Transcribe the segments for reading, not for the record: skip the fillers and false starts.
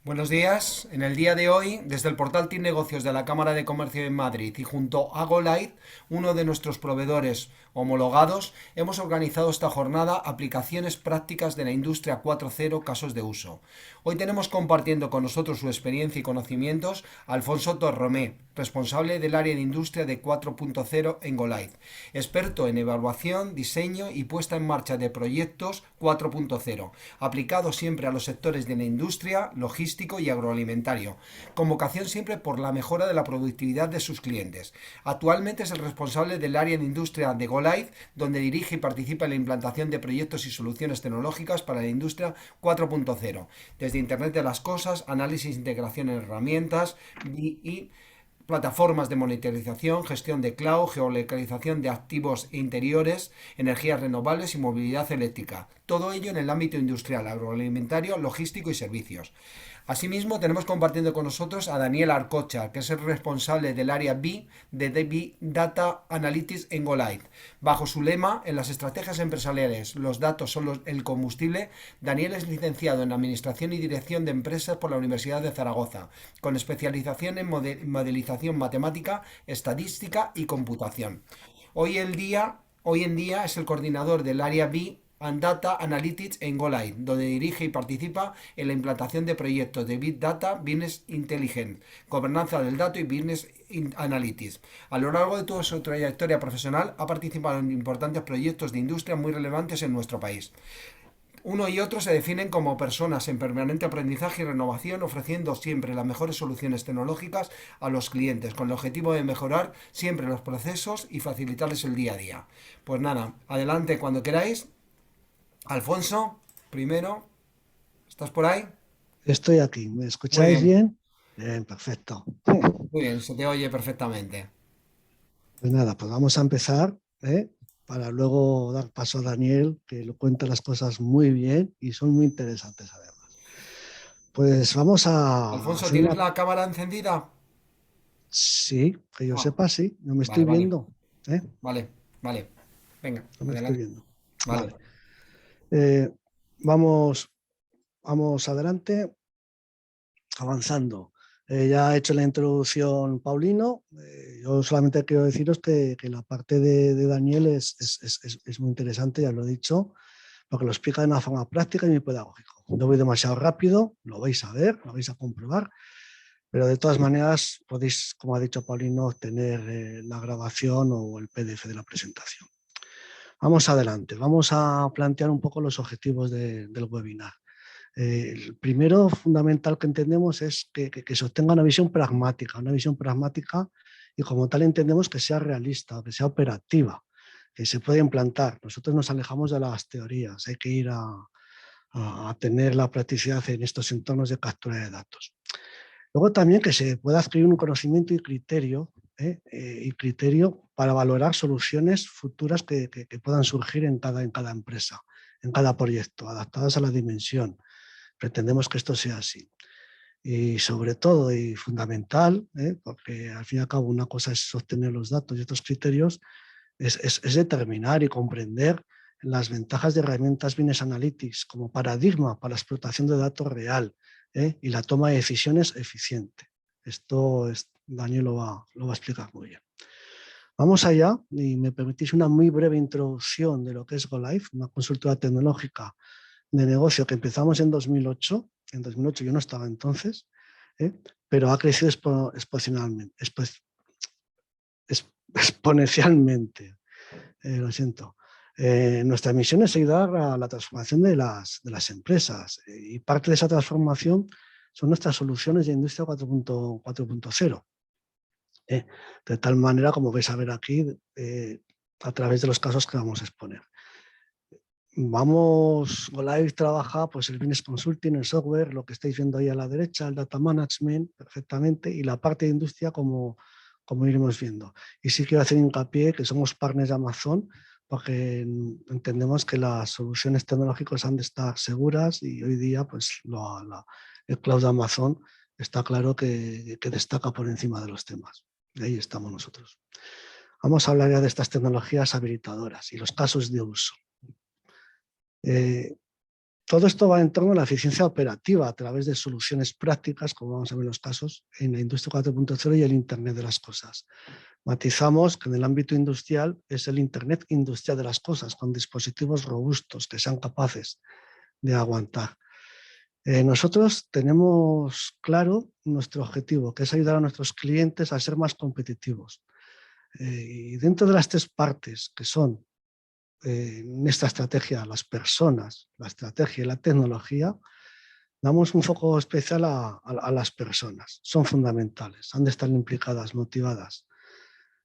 Buenos días. En el día de hoy, desde el portal TIN Negocios de la Cámara de Comercio de Madrid y junto a GoLight, uno de nuestros proveedores homologados, hemos organizado esta jornada Aplicaciones prácticas de la industria 4.0, casos de uso. Hoy tenemos compartiendo con nosotros su experiencia y conocimientos a Alfonso Torromé, responsable del área de industria de 4.0 en GoLight, experto en evaluación, diseño y puesta en marcha de proyectos 4.0, aplicado siempre a los sectores de la industria, logística y agroalimentario, con vocación siempre por la mejora de la productividad de sus clientes. Actualmente es el responsable del área de industria de GoLight, donde dirige y participa en la implantación de proyectos y soluciones tecnológicas para la industria 4.0, desde Internet de las Cosas, análisis e integración en herramientas y plataformas de monitorización, gestión de cloud, geolocalización de activos interiores, energías renovables y movilidad eléctrica. Todo ello en el ámbito industrial, agroalimentario, logístico y servicios. Asimismo, tenemos compartiendo con nosotros a Daniel Arcocha, que es el responsable del área B de Big Data Analytics en GoLight. Bajo su lema, en las estrategias empresariales, los datos son el combustible, Daniel es licenciado en Administración y Dirección de Empresas por la Universidad de Zaragoza, con especialización en modelización matemática, estadística y computación. Hoy en día es el coordinador del área B and Data Analytics en GoLight, donde dirige y participa en la implantación de proyectos de Big Data, Business Intelligence, gobernanza del dato y Business Analytics. A lo largo de toda su trayectoria profesional ha participado en importantes proyectos de industria muy relevantes en nuestro país. Uno y otro se definen como personas en permanente aprendizaje y renovación, ofreciendo siempre las mejores soluciones tecnológicas a los clientes, con el objetivo de mejorar siempre los procesos y facilitarles el día a día. Pues nada, adelante cuando queráis. Alfonso, primero, ¿estás por ahí? Estoy aquí. ¿Me Muy escucháis bien, bien? Bien, perfecto. muy bien, se te oye perfectamente. Pues nada, pues vamos a empezar, ¿eh? Para luego dar paso a Daniel, que lo cuenta las cosas muy bien y son muy interesantes además. Pues vamos a Alfonso, hacer ¿tienes una... la cámara encendida? Sí, que yo Ah, sepa, sí, no me vale, estoy vale, viendo, ¿eh? vale, vale. Venga, No me estoy adelante. viendo. Vale. Vale. Eh, vamos, vamos adelante, avanzando. Ya ha hecho la introducción Paulino. Yo solamente quiero deciros que la parte de Daniel es muy interesante, ya lo he dicho, porque lo explica de una forma práctica y muy pedagógica. No voy demasiado rápido, lo vais a ver, lo vais a comprobar, pero de todas maneras podéis, como ha dicho Paulino, obtener la grabación o el PDF de la presentación. Vamos adelante, vamos a plantear un poco los objetivos del webinar. El primero fundamental que entendemos es que se obtenga una visión pragmática y como tal entendemos que sea realista, que sea operativa, que se puede implantar. Nosotros nos alejamos de las teorías, hay que ir a tener la practicidad en estos entornos de captura de datos. Luego también que se pueda adquirir un conocimiento y criterio para valorar soluciones futuras que puedan surgir en cada empresa, en cada proyecto, adaptadas a la dimensión. Pretendemos que esto sea así. Y sobre todo y fundamental, porque al fin y al cabo una cosa es obtener los datos y otros criterios, es determinar y comprender las ventajas de herramientas Business Analytics como paradigma para la explotación de datos real y la toma de decisiones eficiente. Daniel lo va a explicar muy bien. Vamos allá y me permitís una muy breve introducción de lo que es GoLive, una consultora tecnológica de negocio que empezamos en 2008. En 2008 yo no estaba entonces, ¿eh? Pero ha crecido exponencialmente. Lo siento. Nuestra misión es ayudar a la transformación de las empresas y parte de esa transformación son nuestras soluciones de industria 4.0. De tal manera, como vais a ver aquí, a través de los casos que vamos a exponer. GoLive trabaja pues, el Business Consulting, el software, lo que estáis viendo ahí a la derecha, el Data Management, perfectamente, y la parte de industria como iremos viendo. Y sí quiero hacer hincapié que somos partners de Amazon porque entendemos que las soluciones tecnológicas han de estar seguras y hoy día pues, el cloud de Amazon está claro que destaca por encima de los temas. Y ahí estamos nosotros. Vamos a hablar ya de estas tecnologías habilitadoras y los casos de uso. Eh, Todo esto va en torno a la eficiencia operativa a través de soluciones prácticas, como vamos a ver en los casos, en la industria 4.0 y el Internet de las cosas. Matizamos que en el ámbito industrial es el Internet industrial de las cosas, con dispositivos robustos que sean capaces de aguantar. Nosotros tenemos claro nuestro objetivo, que es ayudar a nuestros clientes a ser más competitivos. Y dentro de las tres partes que son en esta estrategia, las personas, la estrategia y la tecnología, damos un foco especial a las personas. Son fundamentales, han de estar implicadas, motivadas.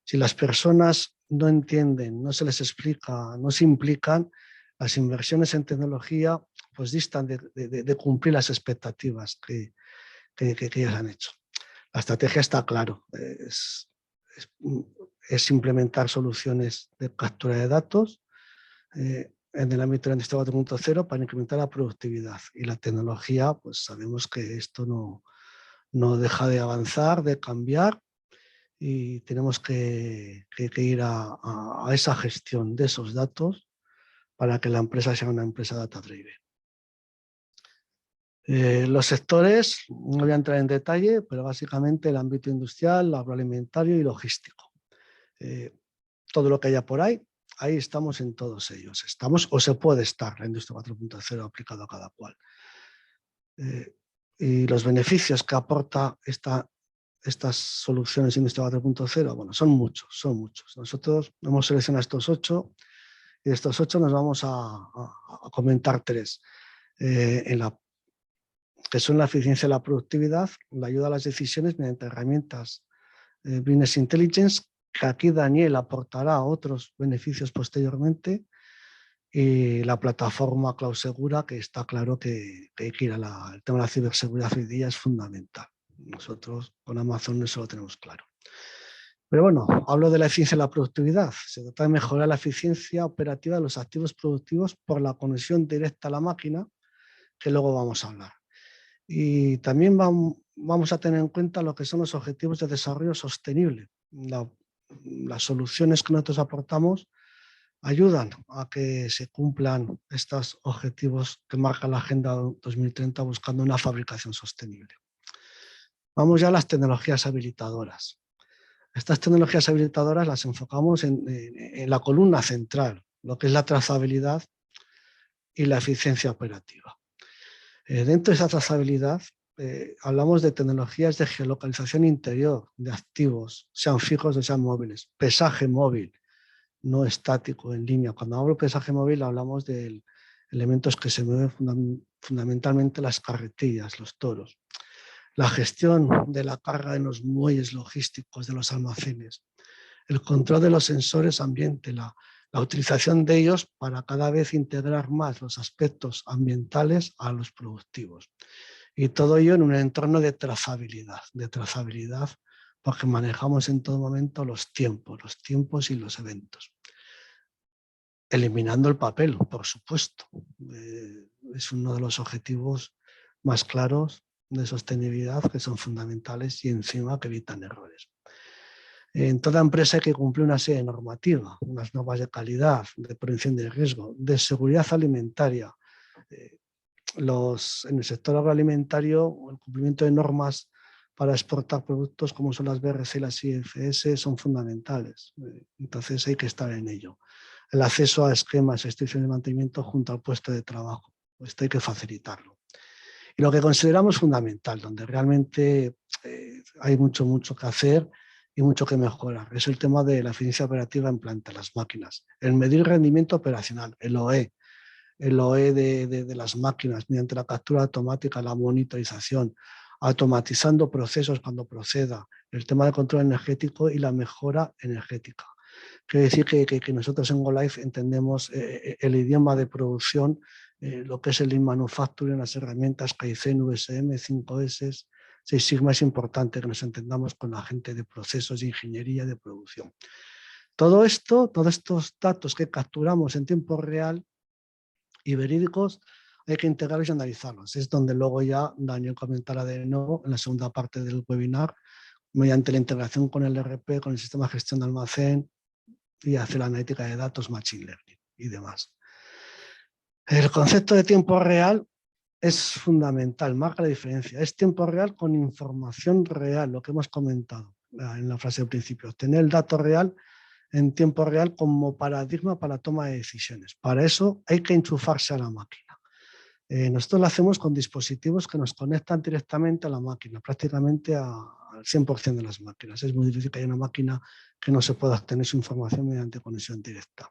Si las personas no entienden, no se les explica, no se implican, las inversiones en tecnología pues distan de cumplir las expectativas que ellas han hecho. La estrategia está claro, es implementar soluciones de captura de datos en el ámbito de la industria 4.0 para incrementar la productividad. Y la tecnología, pues sabemos que esto no deja de avanzar, de cambiar, y tenemos que ir a esa gestión de esos datos para que la empresa sea una empresa data-driven. Los sectores, no voy a entrar en detalle, pero básicamente el ámbito industrial, agroalimentario y logístico. Todo lo que haya por ahí estamos en todos ellos. Estamos o se puede estar la industria 4.0 aplicado a cada cual. Y los beneficios que aporta estas soluciones de industria 4.0, bueno, son muchos, son muchos. Nosotros hemos seleccionado estos 8 y de estos 8 nos vamos a comentar 3. Que son la eficiencia y la productividad, la ayuda a las decisiones mediante herramientas Business Intelligence, que aquí Daniel aportará otros beneficios posteriormente, y la plataforma Cloud Segura, que está claro que hay que ir el tema de la ciberseguridad hoy día es fundamental. Nosotros con Amazon eso lo tenemos claro. Pero bueno, hablo de la eficiencia y la productividad. Se trata de mejorar la eficiencia operativa de los activos productivos por la conexión directa a la máquina, que luego vamos a hablar. Y también vamos a tener en cuenta lo que son los objetivos de desarrollo sostenible. Las soluciones que nosotros aportamos ayudan a que se cumplan estos objetivos que marca la Agenda 2030 buscando una fabricación sostenible. Vamos ya a las tecnologías habilitadoras. Estas tecnologías habilitadoras las enfocamos en la columna central, lo que es la trazabilidad y la eficiencia operativa. Dentro de esa trazabilidad hablamos de tecnologías de geolocalización interior, de activos, sean fijos o sean móviles, pesaje móvil, no estático, en línea. Cuando hablo de pesaje móvil hablamos de elementos que se mueven fundamentalmente las carretillas, los toros. La gestión de la carga en los muelles logísticos de los almacenes, el control de los sensores ambiente, la utilización de ellos para cada vez integrar más los aspectos ambientales a los productivos. Y todo ello en un entorno de trazabilidad porque manejamos en todo momento los tiempos y los eventos. Eliminando el papel, por supuesto. Es uno de los objetivos más claros de sostenibilidad que son fundamentales y encima que evitan errores. En toda empresa hay que cumplir una serie de normativas, unas normas de calidad, de prevención de riesgo, de seguridad alimentaria. En el sector agroalimentario, el cumplimiento de normas para exportar productos como son las BRC y las IFS son fundamentales. Entonces hay que estar en ello. El acceso a esquemas, instrucciones de mantenimiento junto al puesto de trabajo. Esto hay que facilitarlo. Y lo que consideramos fundamental, donde realmente hay mucho que hacer y mucho que mejorar, es el tema de la eficiencia operativa en planta, las máquinas. El medir rendimiento operacional, el OE de las máquinas mediante la captura automática, la monitorización, automatizando procesos cuando proceda, el tema de control energético y la mejora energética. Quiere decir que nosotros en GoLife entendemos el idioma de producción, lo que es el Lean Manufacturing, las herramientas Kaizen, VSM, 5S, 6 Sigma. Es importante que nos entendamos con la gente de procesos de ingeniería de producción. Todo esto, todos estos datos que capturamos en tiempo real y verídicos, hay que integrarlos y analizarlos. Es donde luego ya Daniel comentará de nuevo en la segunda parte del webinar, mediante la integración con el ERP, con el sistema de gestión de almacén y hacer la analítica de datos, machine learning y demás. El concepto de tiempo real es fundamental, marca la diferencia. Es tiempo real con información real, lo que hemos comentado en la frase del principio. Tener el dato real en tiempo real como paradigma para la toma de decisiones. Para eso hay que enchufarse a la máquina. Nosotros lo hacemos con dispositivos que nos conectan directamente a la máquina, prácticamente al 100% de las máquinas. Es muy difícil que haya una máquina que no se pueda obtener su información mediante conexión directa.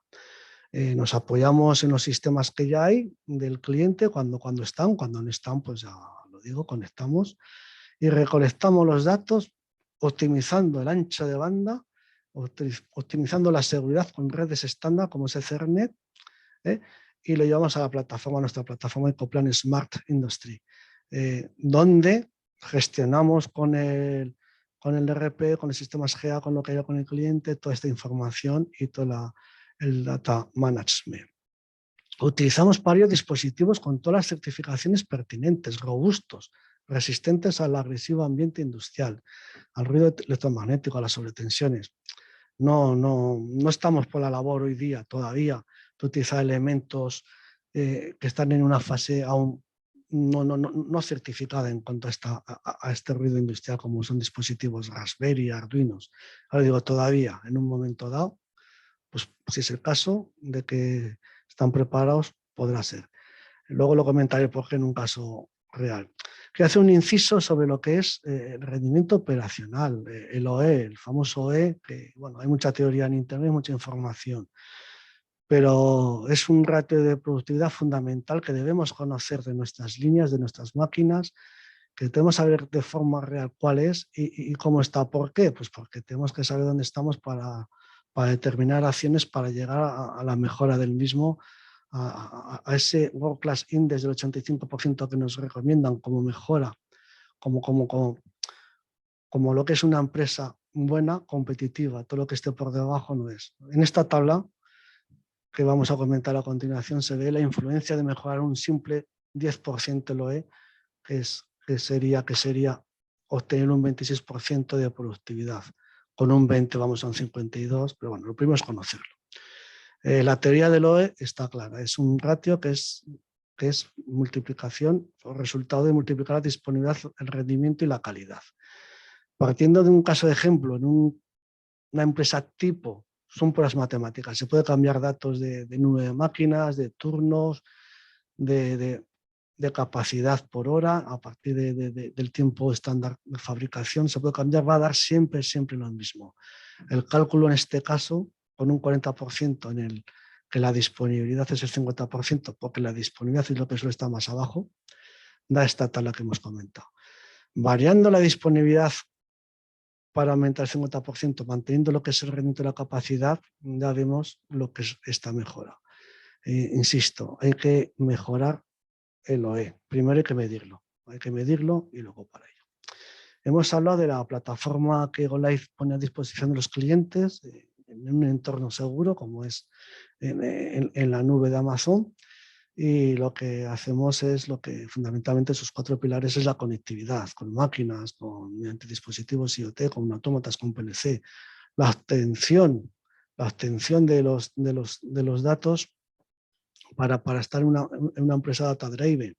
Nos apoyamos en los sistemas que ya hay del cliente cuando están, cuando no están, pues ya lo digo, conectamos y recolectamos los datos optimizando el ancho de banda, optimizando la seguridad con redes estándar como es Ethernet, y lo llevamos a la plataforma, a nuestra plataforma Ecoplan Smart Industry, donde gestionamos con el ERP, con el sistema SGA, con lo que haya con el cliente, toda esta información y todo el data management. Utilizamos varios dispositivos con todas las certificaciones pertinentes, robustos, resistentes al agresivo ambiente industrial, al ruido electromagnético, a las sobretensiones. No estamos por la labor hoy día todavía de utilizar elementos que están en una fase aún no certificada en cuanto a este ruido industrial, como son dispositivos Raspberry, Arduinos. Ahora digo, todavía, en un momento dado, pues si es el caso de que están preparados, podrá ser. Luego lo comentaré porque en un caso real. Quiero hacer un inciso sobre lo que es el rendimiento operacional, el OE, el famoso OE, que bueno, hay mucha teoría en internet, mucha información, pero es un ratio de productividad fundamental que debemos conocer de nuestras líneas, de nuestras máquinas, que tenemos que saber de forma real cuál es y cómo está. ¿Por qué? Pues porque tenemos que saber dónde estamos para determinar acciones para llegar a la mejora del mismo, a ese World Class Index del 85% que nos recomiendan como mejora, como lo que es una empresa buena, competitiva. Todo lo que esté por debajo no es. En esta tabla que vamos a comentar a continuación se ve la influencia de mejorar un simple 10% LOE, que sería obtener un 26% de productividad. Con un 20 vamos a un 52, pero bueno, lo primero es conocerlo. La teoría del OE está clara, es un ratio que es multiplicación o resultado de multiplicar la disponibilidad, el rendimiento y la calidad. Partiendo de un caso de ejemplo, en una empresa tipo, son puras matemáticas, se puede cambiar datos de número de máquinas, de turnos, de capacidad por hora, a partir del tiempo estándar de fabricación, se puede cambiar, va a dar siempre lo mismo. El cálculo en este caso, con un 40% en el que la disponibilidad es el 50%, porque la disponibilidad es lo que suele estar más abajo, da esta tabla que hemos comentado. Variando la disponibilidad para aumentar el 50%, manteniendo lo que es el rendimiento de la capacidad, ya vemos lo que es esta mejora. Insisto, hay que mejorar el OE. Primero hay que medirlo y luego para ello. Hemos hablado de la plataforma que Egolife pone a disposición de los clientes en un entorno seguro, como es en la nube de Amazon, y lo que hacemos es lo que fundamentalmente sus 4 pilares es la conectividad con máquinas, mediante dispositivos IoT, con autómatas, con PLC, la obtención de los datos para estar en una empresa data driven,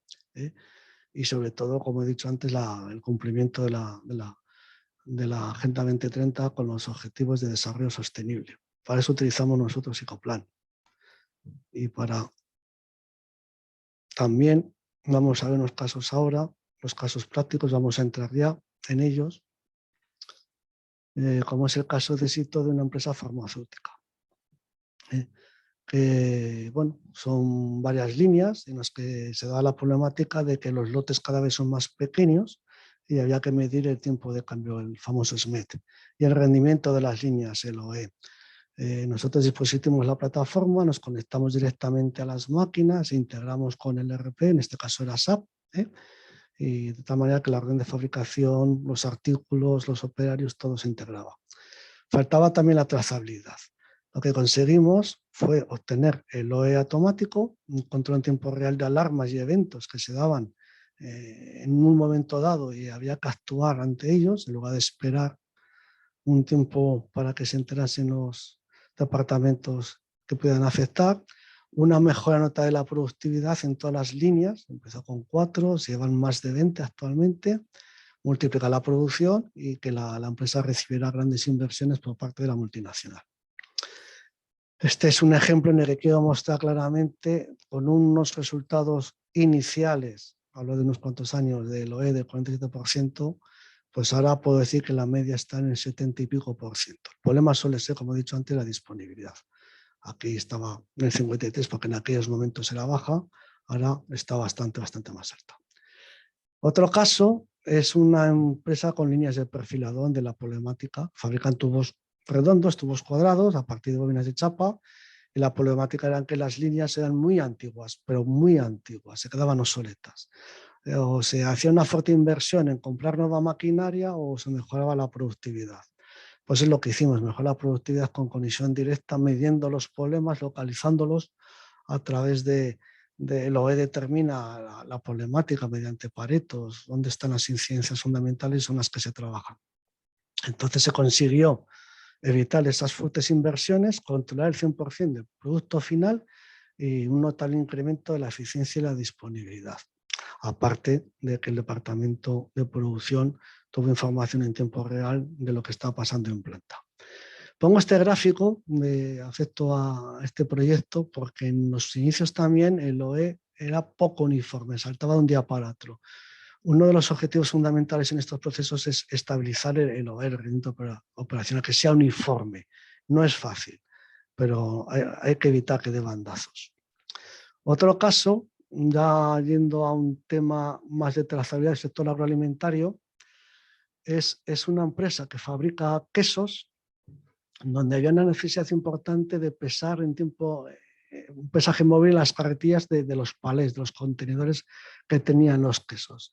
y sobre todo, como he dicho antes, el cumplimiento de la Agenda 2030 con los objetivos de desarrollo sostenible. Para eso utilizamos nosotros Ecoplan. Y para también vamos a ver unos casos ahora, los casos prácticos, vamos a entrar ya en ellos, como es el caso de éxito de una empresa farmacéutica. Que bueno, son varias líneas en las que se da la problemática de que los lotes cada vez son más pequeños y había que medir el tiempo de cambio, el famoso SMET, y el rendimiento de las líneas, el OE. Nosotros dispositivos la plataforma, nos conectamos directamente a las máquinas, integramos con el ERP, en este caso era SAP, y de tal manera que la orden de fabricación, los artículos, los operarios, todo se integraba. Faltaba también la trazabilidad. Lo que conseguimos fue obtener el OE automático, un control en tiempo real de alarmas y eventos que se daban en un momento dado y había que actuar ante ellos en lugar de esperar un tiempo para que se enterasen los departamentos que puedan afectar. una mejora nota de la productividad en todas las líneas, empezó con 4, se llevan más de 20 actualmente, multiplica la producción y que la empresa recibiera grandes inversiones por parte de la multinacional. Este es un ejemplo en el que quiero mostrar claramente con unos resultados iniciales, hablo de unos cuantos años del OE del 47%, pues ahora puedo decir que la media está en el 70 y pico %. El problema suele ser, como he dicho antes, la disponibilidad. Aquí estaba en el 53 porque en aquellos momentos era baja, ahora está bastante más alta. Otro caso es una empresa con líneas de perfilado donde la problemática, fabrican tubos redondos, tubos cuadrados a partir de bobinas de chapa, y la problemática era que las líneas eran muy antiguas, pero muy antiguas, se quedaban obsoletas. O se hacía una fuerte inversión en comprar nueva maquinaria o se mejoraba la productividad. Pues es lo que hicimos, mejorar la productividad con conexión directa, midiendo los problemas, localizándolos a través de LOE determina la problemática mediante paretos, dónde están las incidencias fundamentales, son las que se trabajan. Entonces se consiguió evitar esas fuertes inversiones, controlar el 100% del producto final y un notable incremento de la eficiencia y la disponibilidad. Aparte de que el departamento de producción tuvo información en tiempo real de lo que estaba pasando en planta. Pongo este gráfico de afecto a este proyecto porque en los inicios también el OE era poco uniforme, saltaba de un día para otro. Uno de los objetivos fundamentales en estos procesos es estabilizar el OE, el rendimiento operacional, que sea uniforme. No es fácil, pero hay que evitar que dé bandazos. Otro caso, ya yendo a un tema más de trazabilidad del sector agroalimentario, es una empresa que fabrica quesos donde había una necesidad importante de pesar en tiempo, un pesaje móvil las carretillas de los palés, de los contenedores que tenían los quesos.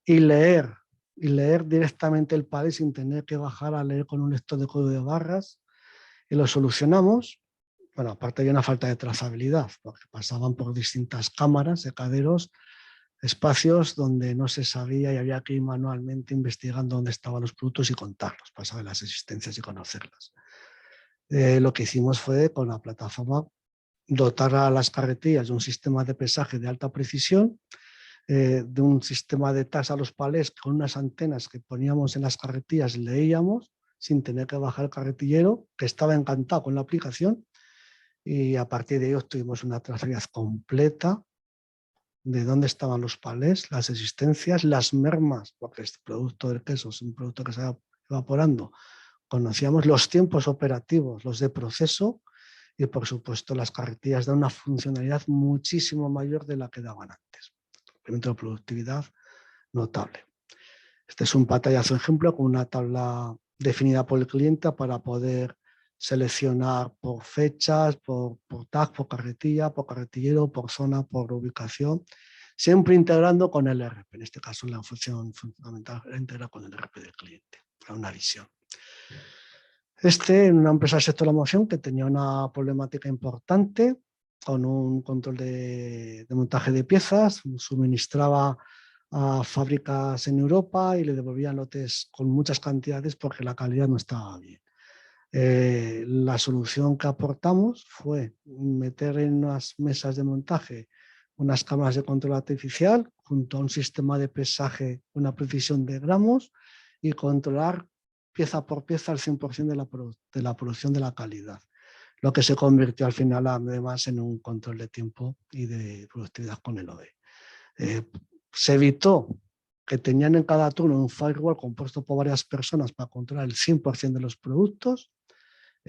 Y leer directamente el palé sin tener que bajar a leer con un lector de código de barras. Y lo solucionamos. Bueno, aparte había una falta de trazabilidad, porque pasaban por distintas cámaras, secaderos, espacios donde no se sabía y había que ir manualmente investigando dónde estaban los productos y contarlos, pasar las existencias y conocerlas. Lo que hicimos fue, con la plataforma, dotar a las carretillas de un sistema de pesaje de alta precisión, de un sistema de tasa a los palés con unas antenas que poníamos en las carretillas y leíamos sin tener que bajar el carretillero, que estaba encantado con la aplicación, y a partir de ello tuvimos una trazabilidad completa de dónde estaban los palés, las existencias, las mermas, porque este producto del queso es un producto que se va evaporando. Conocíamos los tiempos operativos, los de proceso y, por supuesto, las carretillas dan una funcionalidad muchísimo mayor de la que daban antes. Incremento de productividad notable. Este es un pantallazo ejemplo con una tabla definida por el cliente para poder seleccionar por fechas, por tag, por carretilla, por carretillero, por zona, por ubicación, siempre integrando con el ERP. En este caso, la función fundamental era integrar con el ERP del cliente, para una visión. En una empresa del sector de la moción que tenía una problemática importante con un control de montaje de piezas, suministraba a fábricas en Europa y le devolvían lotes con muchas cantidades porque la calidad no estaba bien. La solución que aportamos fue meter en unas mesas de montaje unas cámaras de control artificial junto a un sistema de pesaje, una precisión de gramos, y controlar pieza por pieza el 100% de la producción de la calidad, lo que se convirtió al final además en un control de tiempo y de productividad con el OE. Se evitó que tenían en cada turno un firewall compuesto por varias personas para controlar el 100% de los productos.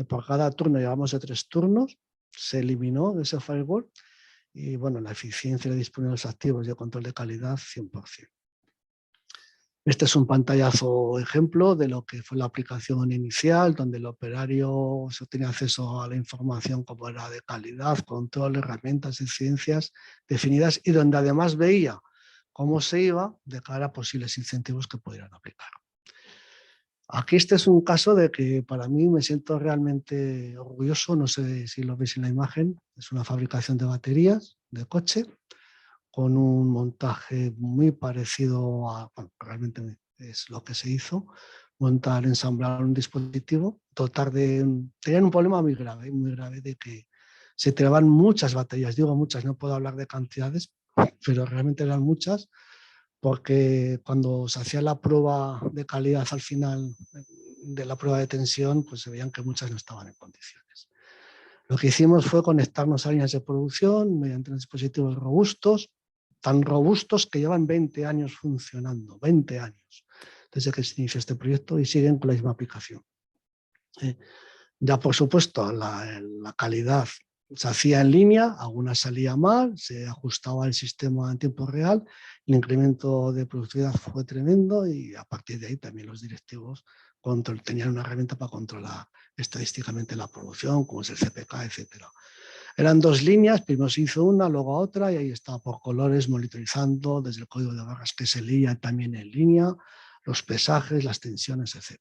Por cada turno llevamos de 3 turnos, se eliminó ese firewall y bueno, la eficiencia y la disponibilidad de los activos y el control de calidad 100%. Este es un pantallazo ejemplo de lo que fue la aplicación inicial, donde el operario se tenía acceso a la información como era de calidad, control, herramientas, incidencias definidas y donde además veía cómo se iba de cara a posibles incentivos que pudieran aplicar. Aquí este es un caso de que para mí me siento realmente orgulloso, no sé si lo veis en la imagen, es una fabricación de baterías de coche con un montaje muy parecido a, bueno, realmente es lo que se hizo, montar, ensamblar un dispositivo, tenían un problema muy grave de que se tiraban muchas baterías, digo muchas, no puedo hablar de cantidades, pero realmente eran muchas, porque cuando se hacía la prueba de calidad al final de la prueba de tensión, pues se veían que muchas no estaban en condiciones. Lo que hicimos fue conectarnos a líneas de producción mediante dispositivos robustos, tan robustos que llevan 20 años funcionando, 20 años, desde que se inició este proyecto y siguen con la misma aplicación. Ya por supuesto la calidad se hacía en línea, algunas salía mal, se ajustaba el sistema en tiempo real, el incremento de productividad fue tremendo y a partir de ahí también los directivos tenían una herramienta para controlar estadísticamente la producción, como es el CPK, etc. Eran 2 líneas, primero se hizo una, luego otra y ahí estaba por colores monitorizando desde el código de barras que se leía también en línea, los pesajes, las tensiones, etc.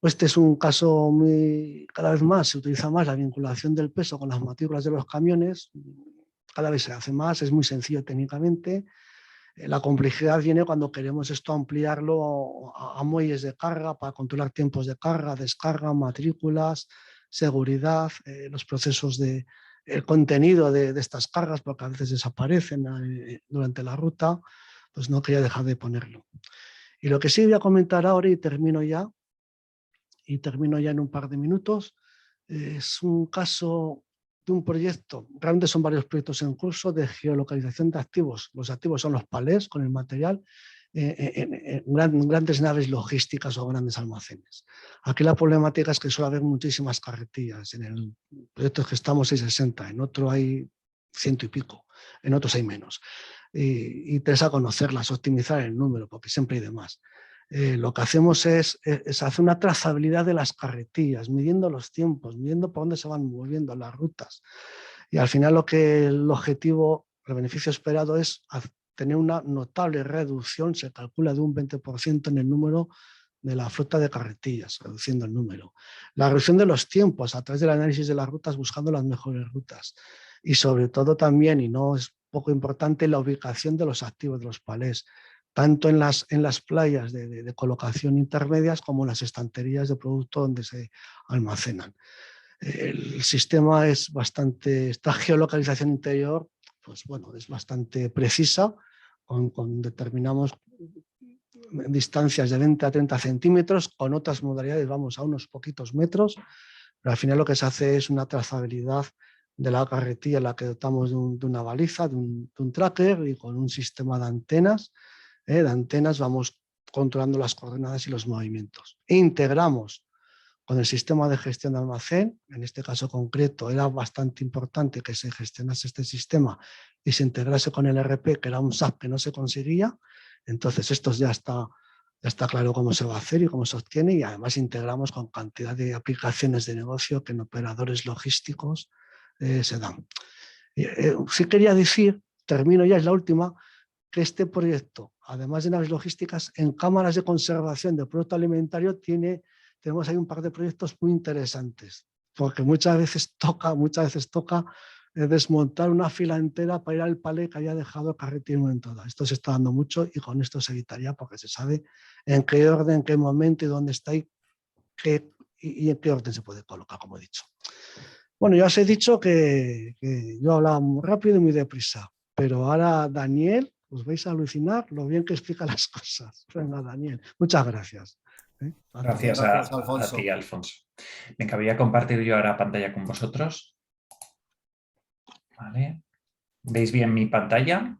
Este es un caso cada vez más se utiliza más la vinculación del peso con las matrículas de los camiones, cada vez se hace más, es muy sencillo técnicamente. La complejidad viene cuando queremos esto ampliarlo a muelles de carga para controlar tiempos de carga, descarga, matrículas, seguridad, los procesos el contenido de estas cargas, porque a veces desaparecen durante la ruta, pues no quería dejar de ponerlo. Y lo que sí voy a comentar ahora y termino ya en un par de minutos, es un caso de un proyecto, realmente son varios proyectos en curso de geolocalización de activos. Los activos son los palés con el material en grandes naves logísticas o grandes almacenes. Aquí la problemática es que suele haber muchísimas carretillas. En el proyecto que estamos hay 60, en otro hay 100 y pico, en otros hay menos. Y interesa conocerlas, optimizar el número, porque siempre hay de más. Lo que hacemos es hacer una trazabilidad de las carretillas, midiendo los tiempos, midiendo por dónde se van moviendo las rutas. Y al final el objetivo, el beneficio esperado es tener una notable reducción, se calcula de un 20% en el número de la flota de carretillas, reduciendo el número. La reducción de los tiempos a través del análisis de las rutas, buscando las mejores rutas. Y sobre todo también, y no es poco importante, la ubicación de los activos de los palés, tanto en las playas de colocación intermedias como en las estanterías de producto donde se almacenan. El sistema es esta geolocalización interior, pues bueno, es bastante precisa, determinamos distancias de 20 a 30 centímetros, con otras modalidades vamos a unos poquitos metros, pero al final lo que se hace es una trazabilidad de la carretilla en la que dotamos de una baliza, de un tracker y con un sistema de antenas vamos controlando las coordenadas y los movimientos. Integramos con el sistema de gestión de almacén, en este caso concreto era bastante importante que se gestionase este sistema y se integrase con el ERP, que era un SAP que no se conseguía, entonces esto ya está claro cómo se va a hacer y cómo se obtiene, y además integramos con cantidad de aplicaciones de negocio que en operadores logísticos se dan. Sí quería decir, termino ya, es la última, que este proyecto, además de naves logísticas, en cámaras de conservación de producto alimentario tenemos ahí un par de proyectos muy interesantes, porque muchas veces toca desmontar una fila entera para ir al palé que haya dejado el carretillo en toda. Esto se está dando mucho y con esto se evitaría porque se sabe en qué orden, en qué momento y dónde está y en qué orden se puede colocar, como he dicho. Bueno, ya os he dicho que yo hablaba muy rápido y muy deprisa, pero ahora Daniel, os vais a alucinar lo bien que explica las cosas. Venga, Daniel, muchas gracias. Gracias a ti, Alfonso. Venga, voy a compartir yo ahora pantalla con vosotros. Vale. ¿Veis bien mi pantalla?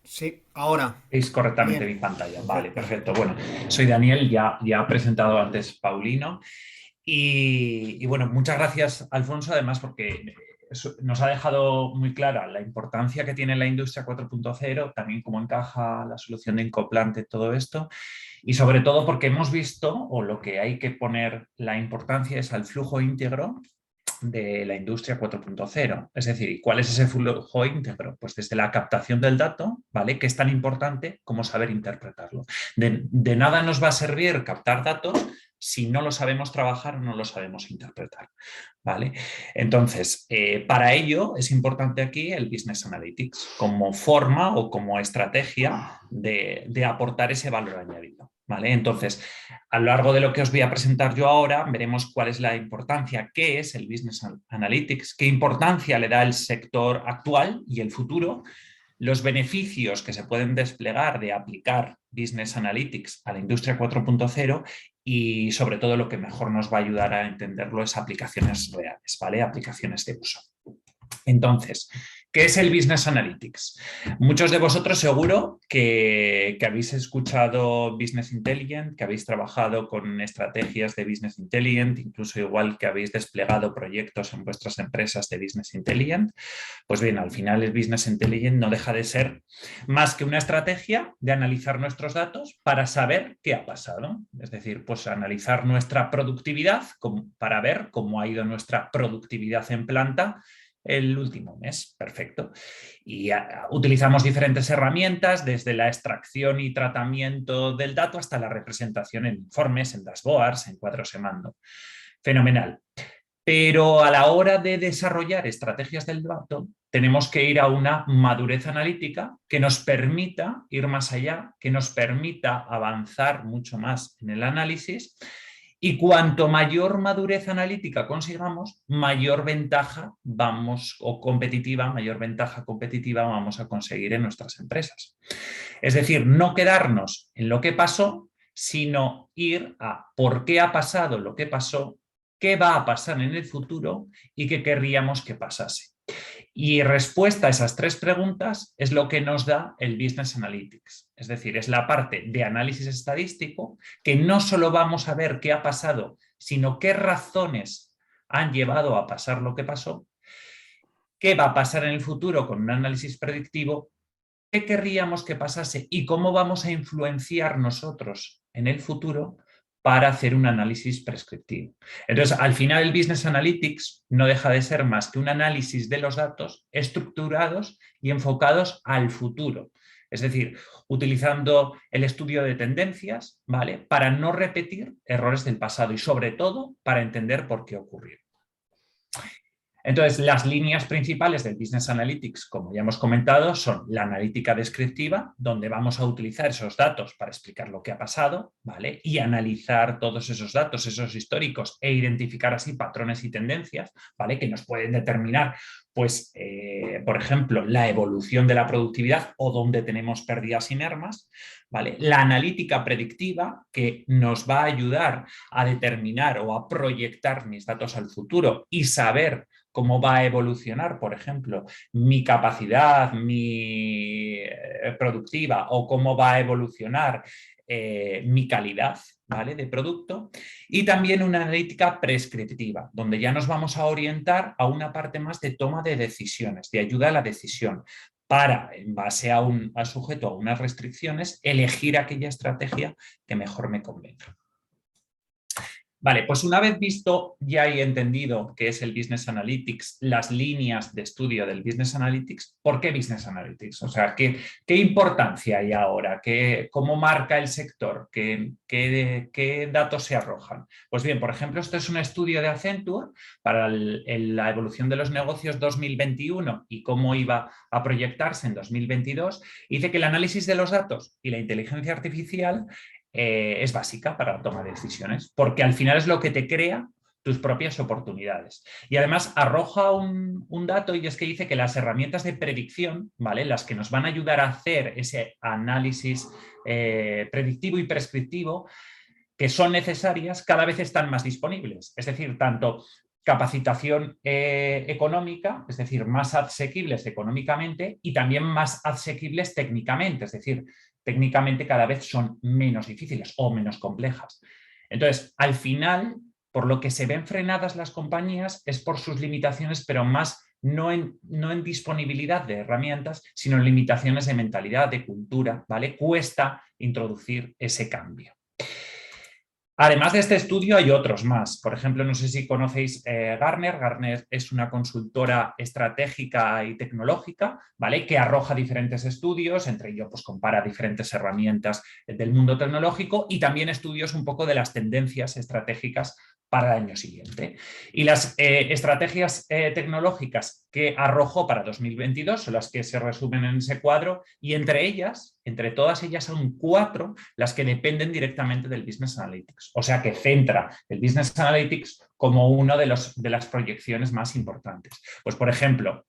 Sí, ahora. ¿Veis correctamente mi pantalla? Vale, perfecto. Bueno, soy Daniel, ya ha presentado antes Paulino. Y bueno, muchas gracias, Alfonso, además, porque nos ha dejado muy clara la importancia que tiene la industria 4.0, también cómo encaja la solución de Incoplante, todo esto, y sobre todo porque hemos visto, o lo que hay que poner la importancia es al flujo íntegro de la industria 4.0. Es decir, ¿cuál es ese flujo íntegro? Pues desde la captación del dato, ¿vale? Que es tan importante como saber interpretarlo. De nada nos va a servir captar datos si no lo sabemos trabajar o no lo sabemos interpretar, ¿vale? Entonces, para ello es importante aquí el Business Analytics como forma o como estrategia de aportar ese valor añadido, ¿vale? Entonces, a lo largo de lo que os voy a presentar yo ahora, veremos cuál es la importancia, qué es el Business Analytics, qué importancia le da el sector actual y el futuro, los beneficios que se pueden desplegar de aplicar Business Analytics a la industria 4.0 y sobre todo lo que mejor nos va a ayudar a entenderlo es aplicaciones reales, ¿vale? Aplicaciones de uso. Entonces, ¿qué es el Business Analytics? Muchos de vosotros seguro que habéis escuchado Business Intelligence, que habéis trabajado con estrategias de Business Intelligence, incluso igual que habéis desplegado proyectos en vuestras empresas de Business Intelligence. Pues bien, al final el Business Intelligence no deja de ser más que una estrategia de analizar nuestros datos para saber qué ha pasado. Es decir, pues analizar nuestra productividad para ver cómo ha ido nuestra productividad en planta el último mes, perfecto. Y utilizamos diferentes herramientas, desde la extracción y tratamiento del dato hasta la representación en informes, en dashboards, en cuadros de mando. Fenomenal. Pero a la hora de desarrollar estrategias del dato, tenemos que ir a una madurez analítica que nos permita ir más allá, que nos permita avanzar mucho más en el análisis. Y cuanto mayor madurez analítica consigamos, mayor ventaja mayor ventaja competitiva vamos a conseguir en nuestras empresas. Es decir, no quedarnos en lo que pasó, sino ir a por qué ha pasado lo que pasó, qué va a pasar en el futuro y qué querríamos que pasase. Y respuesta a esas tres preguntas es lo que nos da el Business Analytics. Es decir, es la parte de análisis estadístico que no solo vamos a ver qué ha pasado, sino qué razones han llevado a pasar lo que pasó, qué va a pasar en el futuro con un análisis predictivo, qué querríamos que pasase y cómo vamos a influenciar nosotros en el futuro para hacer un análisis prescriptivo. Entonces, al final el Business Analytics no deja de ser más que un análisis de los datos estructurados y enfocados al futuro. Es decir, utilizando el estudio de tendencias, ¿vale? Para no repetir errores del pasado y sobre todo para entender por qué ocurrieron. Entonces, las líneas principales del Business Analytics, como ya hemos comentado, son la analítica descriptiva, donde vamos a utilizar esos datos para explicar lo que ha pasado, ¿vale? Y analizar todos esos datos, esos históricos, e identificar así patrones y tendencias, ¿vale? Que nos pueden determinar, pues, por ejemplo, la evolución de la productividad o dónde tenemos pérdidas y mermas, ¿vale? La analítica predictiva, que nos va a ayudar a determinar o a proyectar mis datos al futuro y saber cómo va a evolucionar, por ejemplo, mi capacidad, mi productiva o cómo va a evolucionar mi calidad, ¿vale? De producto. Y también una analítica prescriptiva, donde ya nos vamos a orientar a una parte más de toma de decisiones, de ayuda a la decisión, para, en base a sujeto a unas restricciones, elegir aquella estrategia que mejor me convenga. Vale, pues una vez visto ya y entendido qué es el Business Analytics, las líneas de estudio del Business Analytics, ¿por qué Business Analytics? O sea, ¿qué importancia hay ahora? ¿Cómo marca el sector? ¿Qué datos se arrojan? Pues bien, por ejemplo, esto es un estudio de Accenture para la evolución de los negocios 2021 y cómo iba a proyectarse en 2022. Dice que el análisis de los datos y la inteligencia artificial es básica para la toma de decisiones, porque al final es lo que te crea tus propias oportunidades. Y además arroja un dato, y es que dice que las herramientas de predicción, ¿vale? Las que nos van a ayudar a hacer ese análisis predictivo y prescriptivo, que son necesarias, cada vez están más disponibles. Es decir, tanto capacitación económica, es decir, más asequibles económicamente y también más asequibles técnicamente, es decir, técnicamente cada vez son menos difíciles o menos complejas. Entonces, al final, por lo que se ven frenadas las compañías es por sus limitaciones, pero más no en disponibilidad de herramientas, sino en limitaciones de mentalidad, de cultura, ¿vale? Cuesta introducir ese cambio. Además de este estudio hay otros más. Por ejemplo, no sé si conocéis Gartner. Gartner es una consultora estratégica y tecnológica, ¿vale? Que arroja diferentes estudios, entre ellos pues, compara diferentes herramientas del mundo tecnológico y también estudios un poco de las tendencias estratégicas para el año siguiente. Y las estrategias tecnológicas que arrojó para 2022 son las que se resumen en ese cuadro, y entre todas ellas son 4 las que dependen directamente del Business Analytics. O sea que centra el Business Analytics como una de las proyecciones más importantes. Pues, por ejemplo,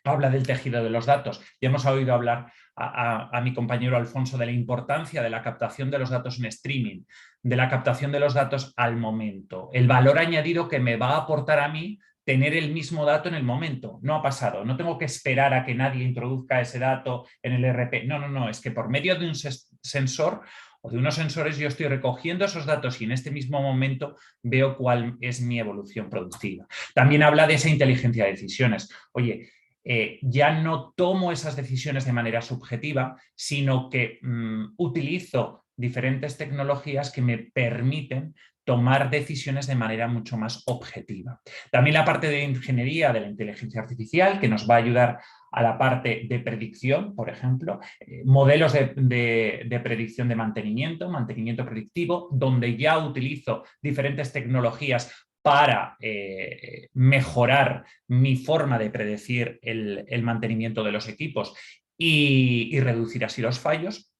habla del tejido de los datos. Ya hemos oído hablar a mi compañero Alfonso de la importancia de la captación de los datos en streaming, de la captación de los datos al momento, el valor añadido que me va a aportar a mí tener el mismo dato en el momento. No ha pasado, no tengo que esperar a que nadie introduzca ese dato en el ERP. No, es que por medio de un sensor o de unos sensores yo estoy recogiendo esos datos y en este mismo momento veo cuál es mi evolución productiva. También habla de esa inteligencia de decisiones. Oye, ya no tomo esas decisiones de manera subjetiva, sino que utilizo diferentes tecnologías que me permiten tomar decisiones de manera mucho más objetiva. También la parte de ingeniería de la inteligencia artificial, que nos va a ayudar a la parte de predicción, por ejemplo, modelos de predicción de mantenimiento predictivo, donde ya utilizo diferentes tecnologías para mejorar mi forma de predecir el mantenimiento de los equipos y reducir así los fallos.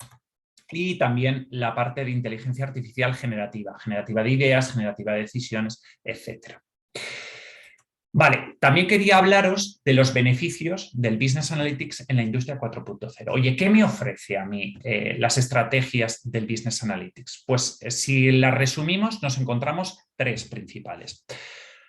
Y también la parte de inteligencia artificial generativa de ideas, generativa de decisiones, etc. Vale, también quería hablaros de los beneficios del Business Analytics en la industria 4.0. Oye, ¿qué me ofrece a mí las estrategias del Business Analytics? Pues si las resumimos, nos encontramos 3 principales.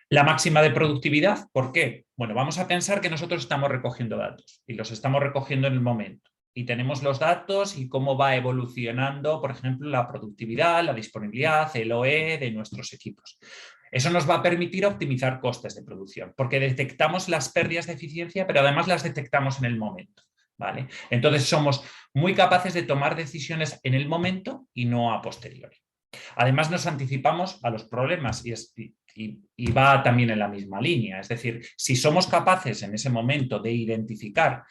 La máxima de productividad, ¿por qué? Bueno, vamos a pensar que nosotros estamos recogiendo datos y los estamos recogiendo en el momento. Y tenemos los datos y cómo va evolucionando, por ejemplo, la productividad, la disponibilidad, el OE de nuestros equipos. Eso nos va a permitir optimizar costes de producción, porque detectamos las pérdidas de eficiencia, pero además las detectamos en el momento, ¿vale? Entonces somos muy capaces de tomar decisiones en el momento y no a posteriori. Además nos anticipamos a los problemas y va también en la misma línea. Es decir, si somos capaces en ese momento de identificar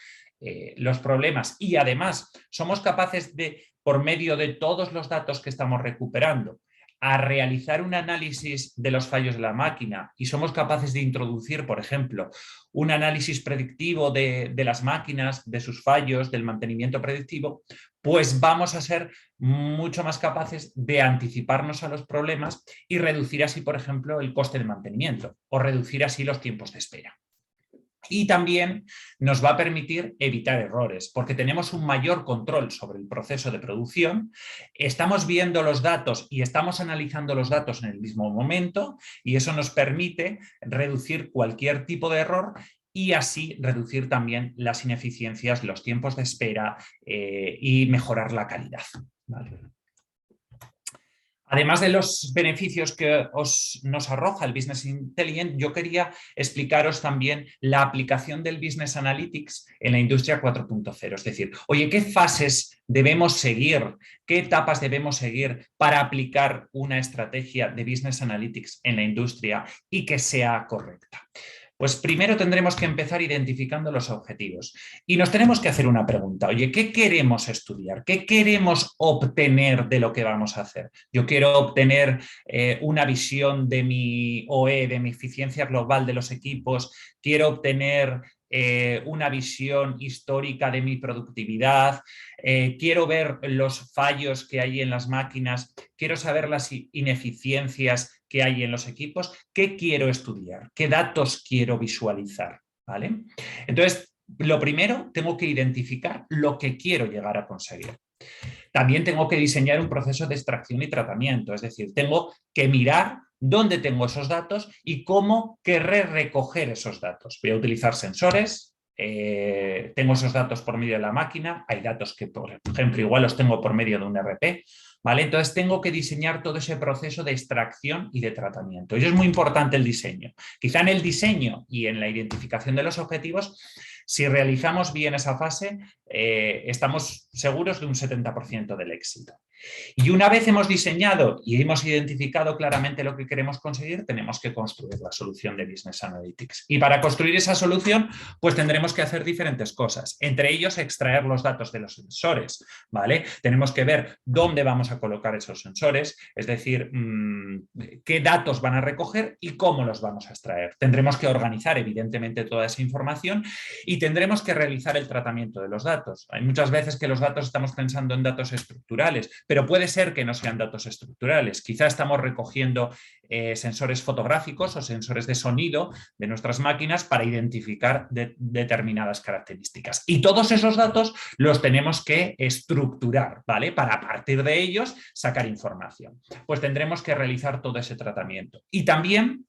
los problemas y además somos capaces de, por medio de todos los datos que estamos recuperando, a realizar un análisis de los fallos de la máquina y somos capaces de introducir, por ejemplo, un análisis predictivo de las máquinas, de sus fallos, del mantenimiento predictivo, pues vamos a ser mucho más capaces de anticiparnos a los problemas y reducir así, por ejemplo, el coste de mantenimiento o reducir así los tiempos de espera. Y también nos va a permitir evitar errores, porque tenemos un mayor control sobre el proceso de producción, estamos viendo los datos y estamos analizando los datos en el mismo momento y eso nos permite reducir cualquier tipo de error y así reducir también las ineficiencias, los tiempos de espera y mejorar la calidad. ¿Vale? Además de los beneficios que nos arroja el Business Intelligence, yo quería explicaros también la aplicación del Business Analytics en la industria 4.0. Es decir, oye, ¿qué fases debemos seguir? ¿Qué etapas debemos seguir para aplicar una estrategia de Business Analytics en la industria y que sea correcta? Pues primero tendremos que empezar identificando los objetivos y nos tenemos que hacer una pregunta. Oye, ¿qué queremos estudiar? ¿Qué queremos obtener de lo que vamos a hacer? Yo quiero obtener una visión de mi OE, de mi eficiencia global de los equipos. Quiero obtener una visión histórica de mi productividad. Quiero ver los fallos que hay en las máquinas. Quiero saber las ineficiencias que hay en los equipos. ¿Qué quiero estudiar? ¿Qué datos quiero visualizar? ¿Vale? Entonces, lo primero, tengo que identificar lo que quiero llegar a conseguir. También tengo que diseñar un proceso de extracción y tratamiento, es decir, tengo que mirar dónde tengo esos datos y cómo querré recoger esos datos. Voy a utilizar sensores, tengo esos datos por medio de la máquina, hay datos que, por ejemplo, igual los tengo por medio de un ERP, ¿vale? Entonces tengo que diseñar todo ese proceso de extracción y de tratamiento. Y eso es muy importante el diseño. Quizá en el diseño y en la identificación de los objetivos, si realizamos bien esa fase, estamos seguros de un 70% del éxito. Y una vez hemos diseñado y hemos identificado claramente lo que queremos conseguir, tenemos que construir la solución de Business Analytics. Y para construir esa solución, pues tendremos que hacer diferentes cosas. Entre ellos, extraer los datos de los sensores, ¿vale? Tenemos que ver dónde vamos a colocar esos sensores, es decir, qué datos van a recoger y cómo los vamos a extraer. Tendremos que organizar, evidentemente, toda esa información y tendremos que realizar el tratamiento de los datos. Hay muchas veces que los datos estamos pensando en datos estructurales, pero puede ser que no sean datos estructurales. Quizá estamos recogiendo sensores fotográficos o sensores de sonido de nuestras máquinas para identificar determinadas características. Y todos esos datos los tenemos que estructurar, ¿vale? Para a partir de ellos sacar información. Pues tendremos que realizar todo ese tratamiento. Y también,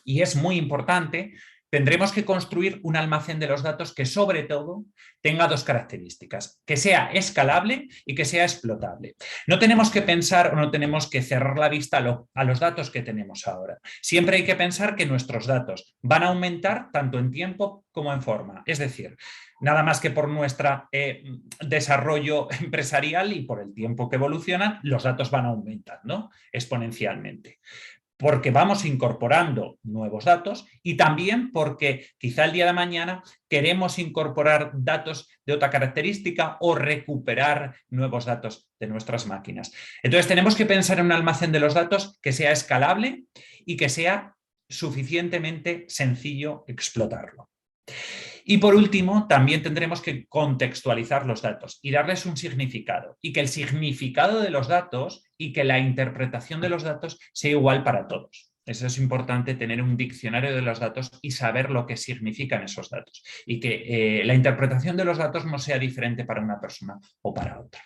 y es muy importante, tendremos que construir un almacén de los datos que sobre todo tenga dos características, que sea escalable y que sea explotable. No tenemos que pensar o no tenemos que cerrar la vista a los datos que tenemos ahora. Siempre hay que pensar que nuestros datos van a aumentar tanto en tiempo como en forma. Es decir, nada más que por nuestro desarrollo empresarial y por el tiempo que evolucionan, los datos van a aumentar, ¿no? Exponencialmente. Porque vamos incorporando nuevos datos y también porque quizá el día de mañana queremos incorporar datos de otra característica o recuperar nuevos datos de nuestras máquinas. Entonces tenemos que pensar en un almacén de los datos que sea escalable y que sea suficientemente sencillo explotarlo. Y por último, también tendremos que contextualizar los datos y darles un significado. Y que el significado de los datos y que la interpretación de los datos sea igual para todos. Eso es importante, tener un diccionario de los datos y saber lo que significan esos datos. Y que la interpretación de los datos no sea diferente para una persona o para otra.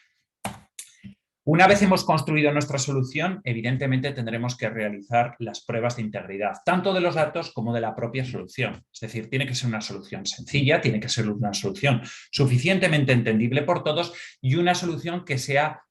Una vez hemos construido nuestra solución, evidentemente tendremos que realizar las pruebas de integridad, tanto de los datos como de la propia solución. Es decir, tiene que ser una solución sencilla, tiene que ser una solución suficientemente entendible por todos y una solución que sea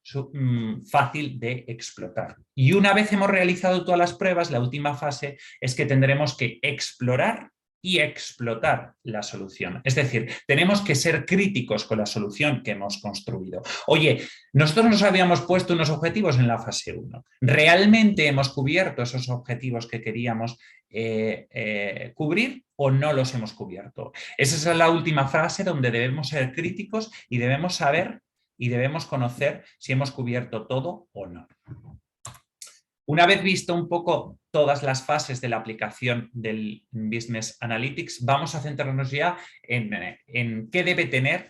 fácil de explotar. Y una vez hemos realizado todas las pruebas, la última fase es que tendremos que explorar y explotar la solución. Es decir, tenemos que ser críticos con la solución que hemos construido. Oye, nosotros nos habíamos puesto unos objetivos en la fase 1. ¿Realmente hemos cubierto esos objetivos que queríamos cubrir o no los hemos cubierto? Esa es la última fase donde debemos ser críticos y debemos saber y debemos conocer si hemos cubierto todo o no. Una vez visto un poco todas las fases de la aplicación del Business Analytics, vamos a centrarnos ya en qué debe tener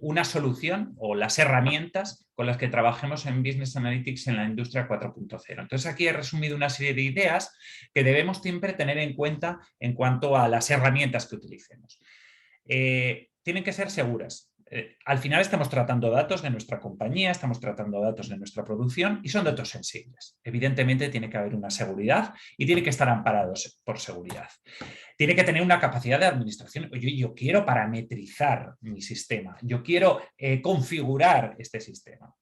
una solución o las herramientas con las que trabajemos en Business Analytics en la industria 4.0. Entonces aquí he resumido una serie de ideas que debemos siempre tener en cuenta en cuanto a las herramientas que utilicemos. Tienen que ser seguras. Al final estamos tratando datos de nuestra compañía, estamos tratando datos de nuestra producción y son datos sensibles. Evidentemente tiene que haber una seguridad y tiene que estar amparados por seguridad. Tiene que tener una capacidad de administración. Oye, yo quiero parametrizar mi sistema, yo quiero configurar este sistema.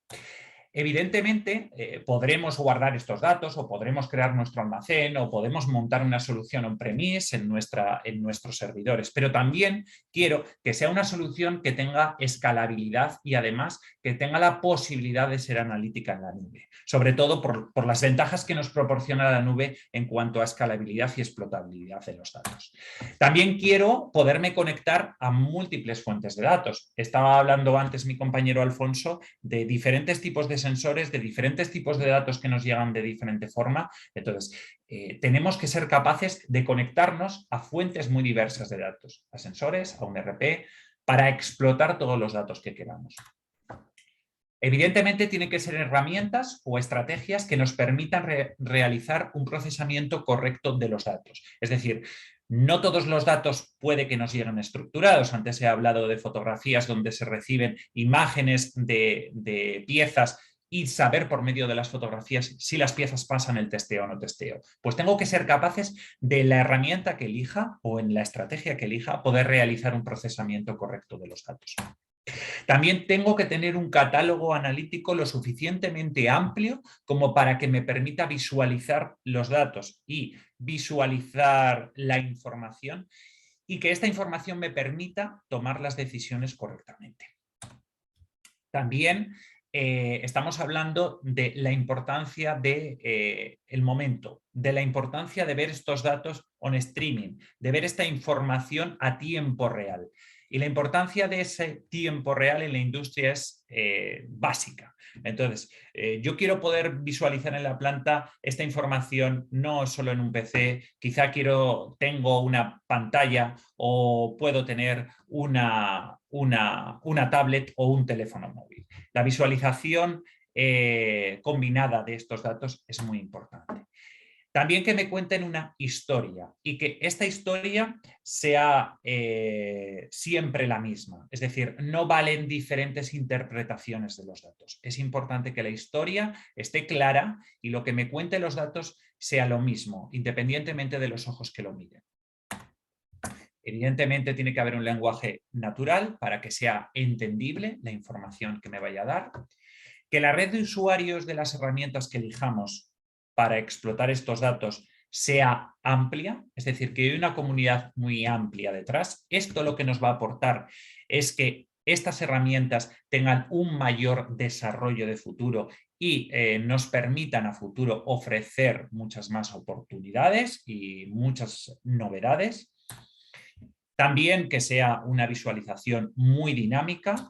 Evidentemente, podremos guardar estos datos o podremos crear nuestro almacén o podemos montar una solución on-premise en nuestros servidores, pero también quiero que sea una solución que tenga escalabilidad y además que tenga la posibilidad de ser analítica en la nube, sobre todo por las ventajas que nos proporciona la nube en cuanto a escalabilidad y explotabilidad de los datos. También quiero poderme conectar a múltiples fuentes de datos. Estaba hablando antes mi compañero Alfonso de diferentes tipos de sensores, de diferentes tipos de datos que nos llegan de diferente forma. Entonces, tenemos que ser capaces de conectarnos a fuentes muy diversas de datos, a sensores, a un ERP, para explotar todos los datos que queramos. Evidentemente, tienen que ser herramientas o estrategias que nos permitan realizar un procesamiento correcto de los datos. Es decir, no todos los datos puede que nos lleguen estructurados. Antes he hablado de fotografías donde se reciben imágenes de piezas y saber por medio de las fotografías si las piezas pasan el testeo o no testeo. Pues tengo que ser capaces de la herramienta que elija o en la estrategia que elija poder realizar un procesamiento correcto de los datos. También tengo que tener un catálogo analítico lo suficientemente amplio como para que me permita visualizar los datos y visualizar la información y que esta información me permita tomar las decisiones correctamente. También estamos hablando de la importancia del momento, de la importancia de ver estos datos on streaming, de ver esta información a tiempo real. Y la importancia de ese tiempo real en la industria es básica. Entonces, yo quiero poder visualizar en la planta esta información no solo en un PC, quizá tengo una pantalla o puedo tener una tablet o un teléfono móvil. La visualización combinada de estos datos es muy importante. También que me cuenten una historia y que esta historia sea siempre la misma. Es decir, no valen diferentes interpretaciones de los datos. Es importante que la historia esté clara y lo que me cuenten los datos sea lo mismo, independientemente de los ojos que lo miren. Evidentemente tiene que haber un lenguaje natural para que sea entendible la información que me vaya a dar. Que la red de usuarios de las herramientas que elijamos para explotar estos datos sea amplia, es decir, que hay una comunidad muy amplia detrás. Esto lo que nos va a aportar es que estas herramientas tengan un mayor desarrollo de futuro y nos permitan a futuro ofrecer muchas más oportunidades y muchas novedades. También que sea una visualización muy dinámica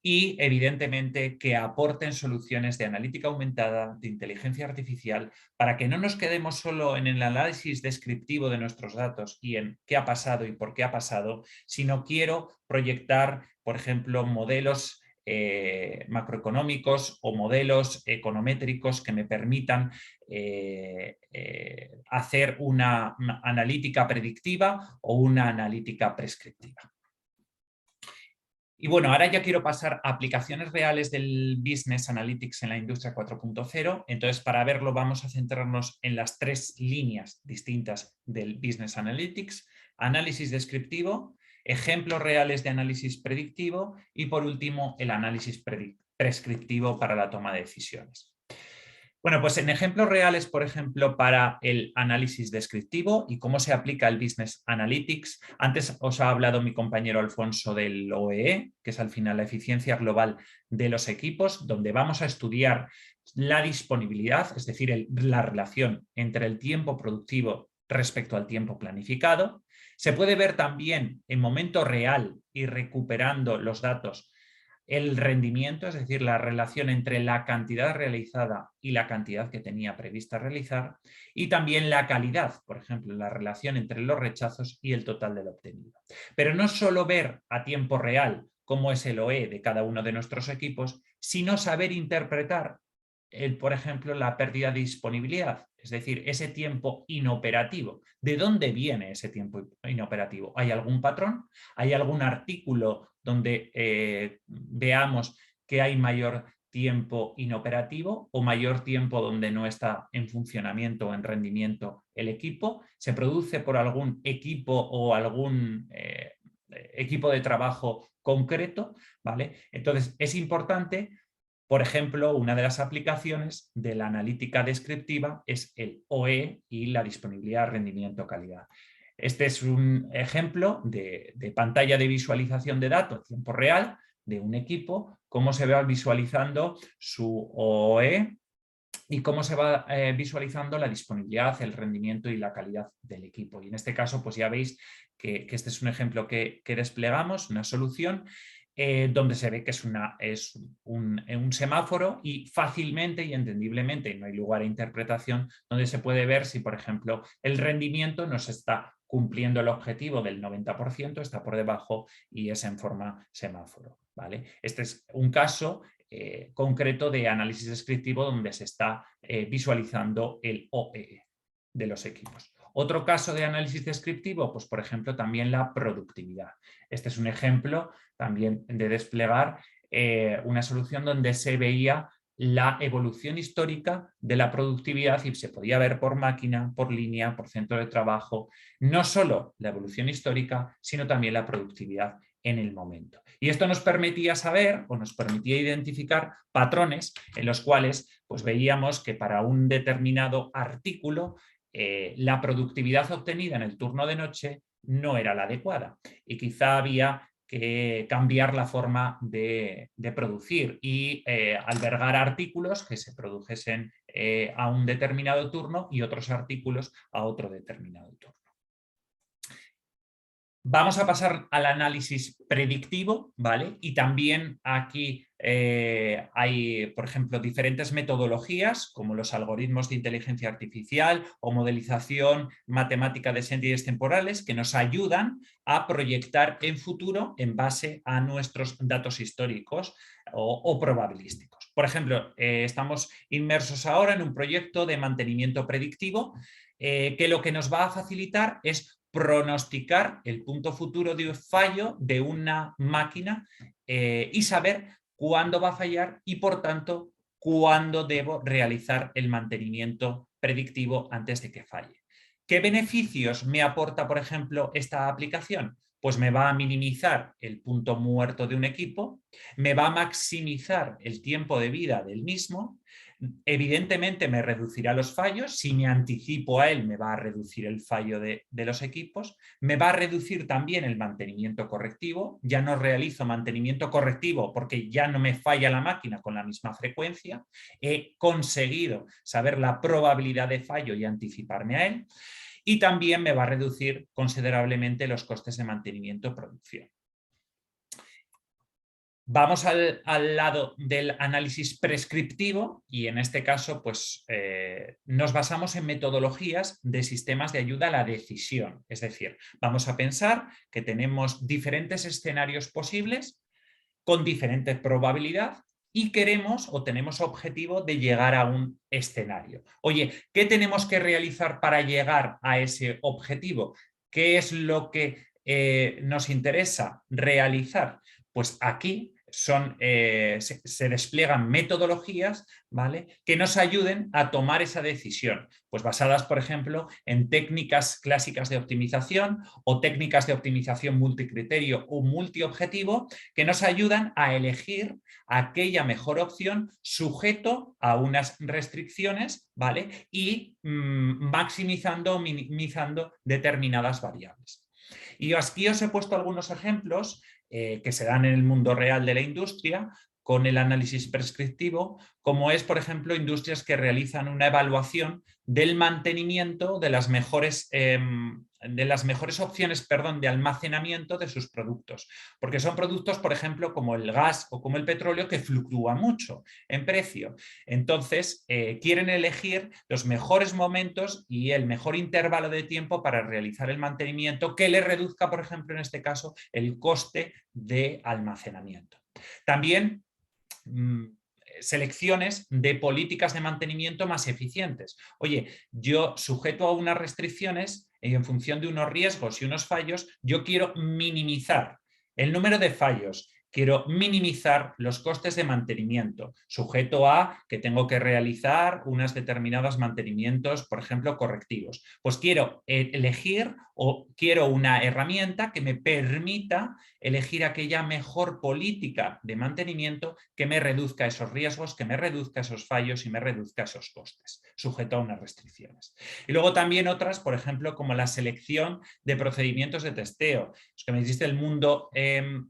y, evidentemente, que aporten soluciones de analítica aumentada, de inteligencia artificial, para que no nos quedemos solo en el análisis descriptivo de nuestros datos y en qué ha pasado y por qué ha pasado, sino quiero proyectar, por ejemplo, modelos macroeconómicos o modelos econométricos que me permitan hacer una analítica predictiva o una analítica prescriptiva. Y bueno, ahora ya quiero pasar a aplicaciones reales del Business Analytics en la industria 4.0. Entonces, para verlo vamos a centrarnos en las 3 líneas distintas del Business Analytics: análisis descriptivo, ejemplos reales de análisis predictivo y, por último, el análisis prescriptivo para la toma de decisiones. Bueno, pues en ejemplos reales, por ejemplo, para el análisis descriptivo y cómo se aplica el Business Analytics. Antes os ha hablado mi compañero Alfonso del OEE, que es al final la eficiencia global de los equipos, donde vamos a estudiar la disponibilidad, es decir, la relación entre el tiempo productivo respecto al tiempo planificado. Se puede ver también en momento real y recuperando los datos el rendimiento, es decir, la relación entre la cantidad realizada y la cantidad que tenía prevista realizar, y también la calidad, por ejemplo, la relación entre los rechazos y el total de lo obtenido. Pero no solo ver a tiempo real cómo es el OE de cada uno de nuestros equipos, sino saber interpretar, por ejemplo, la pérdida de disponibilidad, es decir, ese tiempo inoperativo. ¿De dónde viene ese tiempo inoperativo? ¿Hay algún patrón? ¿Hay algún artículo donde veamos que hay mayor tiempo inoperativo o mayor tiempo donde no está en funcionamiento o en rendimiento el equipo? ¿Se produce por algún equipo o algún equipo de trabajo concreto? ¿Vale? Entonces, es importante. Por ejemplo, una de las aplicaciones de la analítica descriptiva es el OE y la disponibilidad, rendimiento, calidad. Este es un ejemplo de pantalla de visualización de datos en tiempo real de un equipo, cómo se va visualizando su OE y cómo se va visualizando la disponibilidad, el rendimiento y la calidad del equipo. Y en este caso, pues ya veis que este es un ejemplo que desplegamos, una solución donde se ve que es un semáforo y fácilmente y entendiblemente, y no hay lugar a interpretación, donde se puede ver si, por ejemplo, el rendimiento no se está cumpliendo el objetivo del 90%, está por debajo y es en forma semáforo, ¿vale? Este es un caso concreto de análisis descriptivo donde se está visualizando el OE de los equipos. Otro caso de análisis descriptivo, pues por ejemplo también la productividad. Este es un ejemplo también de desplegar una solución donde se veía la evolución histórica de la productividad y se podía ver por máquina, por línea, por centro de trabajo, no solo la evolución histórica, sino también la productividad en el momento. Y esto nos permitía saber o nos permitía identificar patrones en los cuales pues, veíamos que para un determinado artículo la productividad obtenida en el turno de noche no era la adecuada y quizá había que cambiar la forma de producir y albergar artículos que se produjesen a un determinado turno y otros artículos a otro determinado turno. Vamos a pasar al análisis predictivo, ¿vale? Y también aquí hay, por ejemplo, diferentes metodologías como los algoritmos de inteligencia artificial o modelización matemática de series temporales que nos ayudan a proyectar en futuro en base a nuestros datos históricos o probabilísticos. Por ejemplo, estamos inmersos ahora en un proyecto de mantenimiento predictivo que lo que nos va a facilitar es pronosticar el punto futuro de un fallo de una máquina y saber cuándo va a fallar y, por tanto, cuándo debo realizar el mantenimiento predictivo antes de que falle. ¿Qué beneficios me aporta, por ejemplo, esta aplicación? Pues me va a minimizar el punto muerto de un equipo, me va a maximizar el tiempo de vida del mismo. Evidentemente me reducirá los fallos, si me anticipo a él me va a reducir el fallo de los equipos, me va a reducir también el mantenimiento correctivo, ya no realizo mantenimiento correctivo porque ya no me falla la máquina con la misma frecuencia, he conseguido saber la probabilidad de fallo y anticiparme a él, y también me va a reducir considerablemente los costes de mantenimiento y producción. Vamos al lado del análisis prescriptivo y en este caso pues, nos basamos en metodologías de sistemas de ayuda a la decisión. Es decir, vamos a pensar que tenemos diferentes escenarios posibles con diferente probabilidad y queremos o tenemos objetivo de llegar a un escenario. Oye, ¿qué tenemos que realizar para llegar a ese objetivo? ¿Qué es lo que nos interesa realizar? Pues aquí se despliegan metodologías, ¿vale?, que nos ayuden a tomar esa decisión, pues basadas, por ejemplo, en técnicas clásicas de optimización o técnicas de optimización multicriterio o multiobjetivo que nos ayudan a elegir aquella mejor opción sujeto a unas restricciones, ¿vale?, y maximizando o minimizando determinadas variables. Y aquí os he puesto algunos ejemplos que se dan en el mundo real de la industria con el análisis prescriptivo, como es, por ejemplo, industrias que realizan una evaluación del mantenimiento de las mejores opciones, de almacenamiento de sus productos. Porque son productos, por ejemplo, como el gas o como el petróleo, que fluctúa mucho en precio. Entonces, quieren elegir los mejores momentos y el mejor intervalo de tiempo para realizar el mantenimiento que le reduzca, por ejemplo, en este caso, el coste de almacenamiento. También selecciones de políticas de mantenimiento más eficientes. Oye, yo sujeto a unas restricciones y en función de unos riesgos y unos fallos, yo quiero minimizar el número de fallos, quiero minimizar los costes de mantenimiento, sujeto a que tengo que realizar unos determinados mantenimientos, por ejemplo, correctivos. Pues quiero elegir o quiero una herramienta que me permita elegir aquella mejor política de mantenimiento que me reduzca esos riesgos, que me reduzca esos fallos y me reduzca esos costes, sujeto a unas restricciones. Y luego también otras, por ejemplo, como la selección de procedimientos de testeo. Los que me hiciste el mundo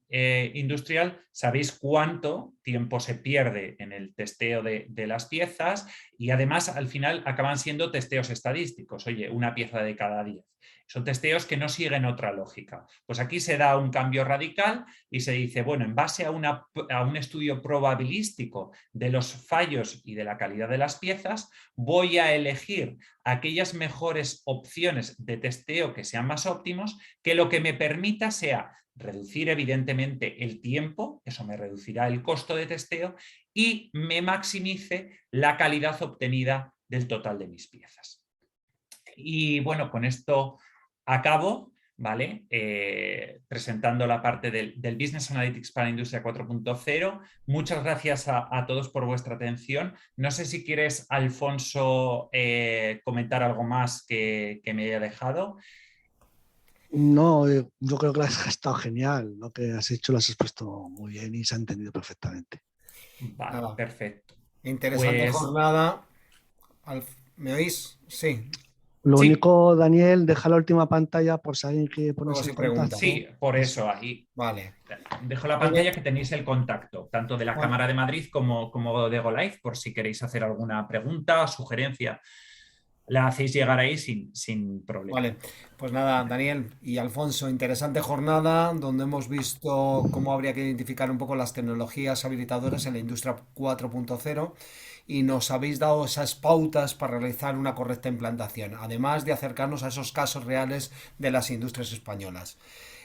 industrial, sabéis cuánto tiempo se pierde en el testeo de las piezas y además al final acaban siendo testeos estadísticos. Oye, una pieza de cada 10. Son testeos que no siguen otra lógica. Pues aquí se da un cambio radical y se dice, bueno, en base a un estudio probabilístico de los fallos y de la calidad de las piezas, voy a elegir aquellas mejores opciones de testeo que sean más óptimos, que lo que me permita sea reducir evidentemente el tiempo, eso me reducirá el costo de testeo y me maximice la calidad obtenida del total de mis piezas. Y bueno, con esto acabo, ¿vale? Presentando la parte del Business Analytics para Industria 4.0. Muchas gracias a todos por vuestra atención. No sé si quieres, Alfonso, comentar algo más que me haya dejado. No, yo creo que lo has estado genial. Lo que has hecho lo has expuesto muy bien y se ha entendido perfectamente. Vale, Nada, perfecto. interesante Pues jornada. ¿Me oís? Sí. Lo Sí, único, Daniel, deja la última pantalla por si alguien quiere luego ponerse si en pregunta. sí, contacto. por Eso. eso ahí Vale. dejo la Oye, pantalla que tenéis el contacto, tanto de la Juan, Cámara de Madrid como de GoLive, por si queréis hacer alguna pregunta, sugerencia, la hacéis llegar ahí sin problema. vale, pues nada, Daniel y Alfonso, interesante jornada donde hemos visto cómo habría que identificar un poco las tecnologías habilitadoras en la industria 4.0 y nos habéis dado esas pautas para realizar una correcta implantación, además de acercarnos a esos casos reales de las industrias españolas.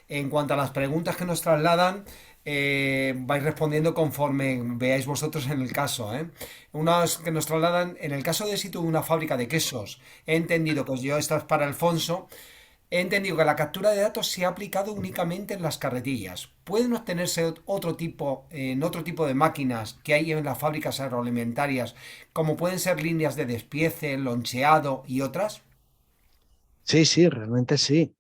En cuanto a las preguntas que nos trasladan, vais respondiendo conforme veáis vosotros en el caso, ¿eh? Unas que nos trasladan, en el caso de sitio de una fábrica de quesos, he entendido, pues yo, esta es para Alfonso, he entendido que la captura de datos se ha aplicado únicamente en las carretillas. ¿Pueden obtenerse otro tipo, en otro tipo de máquinas que hay en las fábricas agroalimentarias, como pueden ser líneas de despiece, loncheado y otras? Sí, sí, realmente sí.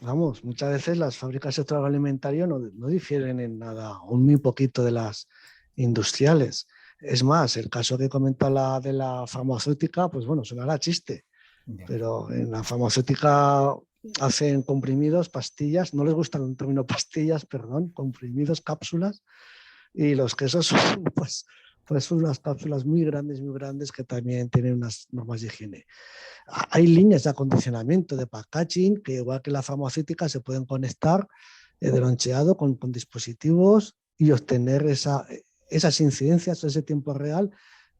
Vamos, muchas veces las fábricas de sector agroalimentario no difieren en nada, un muy poquito de las industriales. Es más, el caso que comenta la de la farmacéutica, pues bueno, sonará chiste, Ya. pero en la farmacéutica hacen comprimidos, pastillas, no les gusta el término pastillas, perdón, comprimidos, cápsulas, y los quesos son pues unas cápsulas muy grandes que también tienen unas normas de higiene. Hay líneas de acondicionamiento de packaging que igual que la farmacéutica se pueden conectar de loncheado con dispositivos y obtener esas incidencias, ese tiempo real,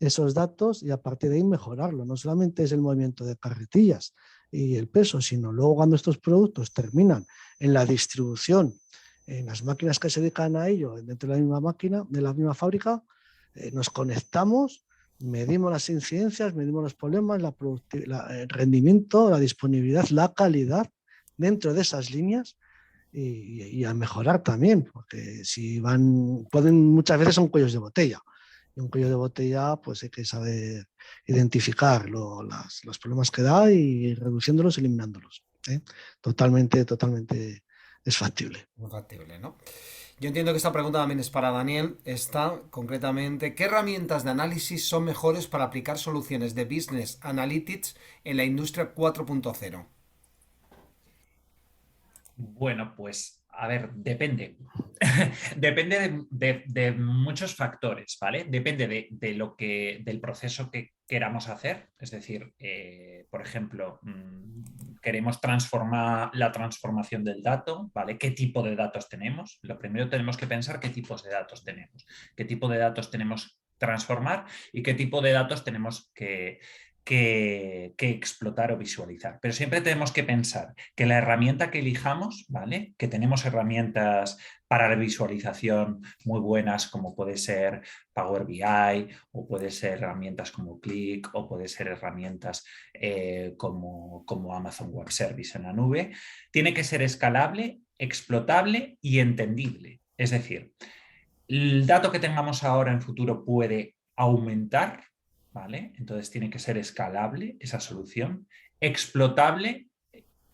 esos datos y a partir de ahí mejorarlo. No solamente es el movimiento de carretillas y el peso, sino luego cuando estos productos terminan en la distribución, en las máquinas que se dedican a ello, dentro de la misma máquina, de la misma fábrica, nos conectamos, medimos las incidencias, medimos los problemas, el rendimiento, la disponibilidad, la calidad dentro de esas líneas y a mejorar también, porque si muchas veces son cuellos de botella. Y un cuello de botella, pues hay que saber identificar los problemas que da y reduciéndolos, eliminándolos. ¿Eh? Totalmente es factible. Muy factible, ¿no? Yo entiendo que esta pregunta también es para Daniel. Está concretamente, ¿qué herramientas de análisis son mejores para aplicar soluciones de Business Analytics en la industria 4.0? Bueno, pues a ver, depende. Depende de muchos factores, ¿vale? Depende del proceso que queramos hacer. Es decir, por ejemplo, queremos transformar la transformación del dato, ¿vale? ¿Qué tipo de datos tenemos? Lo primero tenemos que pensar qué tipos de datos tenemos, qué tipo de datos tenemos transformar y qué tipo de datos tenemos que explotar o visualizar. Pero siempre tenemos que pensar que la herramienta que elijamos, ¿vale? Que tenemos herramientas para la visualización muy buenas, como puede ser Power BI, o puede ser herramientas como Qlik, o puede ser herramientas como Amazon Web Service en la nube, tiene que ser escalable, explotable y entendible. Es decir, el dato que tengamos ahora en futuro puede aumentar, ¿vale? Entonces tiene que ser escalable esa solución, explotable,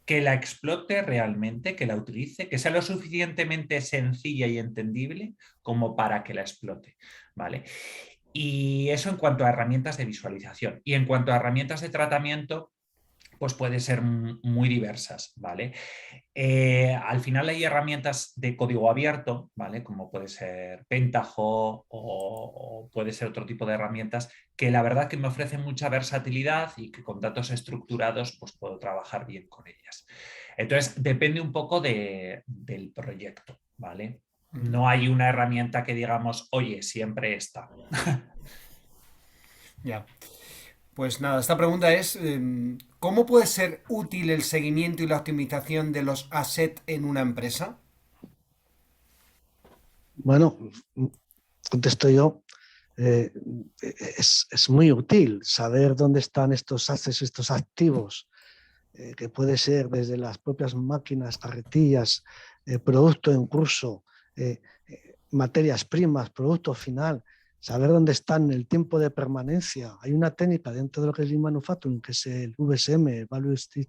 que la explote realmente, que la utilice, que sea lo suficientemente sencilla y entendible como para que la explote, ¿vale? Y eso en cuanto a herramientas de visualización. Y en cuanto a herramientas de tratamiento, pues puede ser muy diversas, ¿vale? Al final hay herramientas de código abierto, ¿vale? Como puede ser Pentaho o puede ser otro tipo de herramientas que la verdad que me ofrecen mucha versatilidad y que con datos estructurados pues puedo trabajar bien con ellas. Entonces, depende un poco del proyecto, ¿vale? No hay una herramienta que digamos, oye, siempre está. Ya. Pues nada, esta pregunta es, ¿cómo puede ser útil el seguimiento y la optimización de los assets en una empresa? Bueno, contesto yo. eh, es muy útil saber dónde están estos assets, estos activos, que puede ser desde las propias máquinas, carretillas, producto en curso, materias primas, producto final, saber dónde están, el tiempo de permanencia. Hay una técnica dentro de lo que es Lean Manufacturing, que es el VSM, Value Street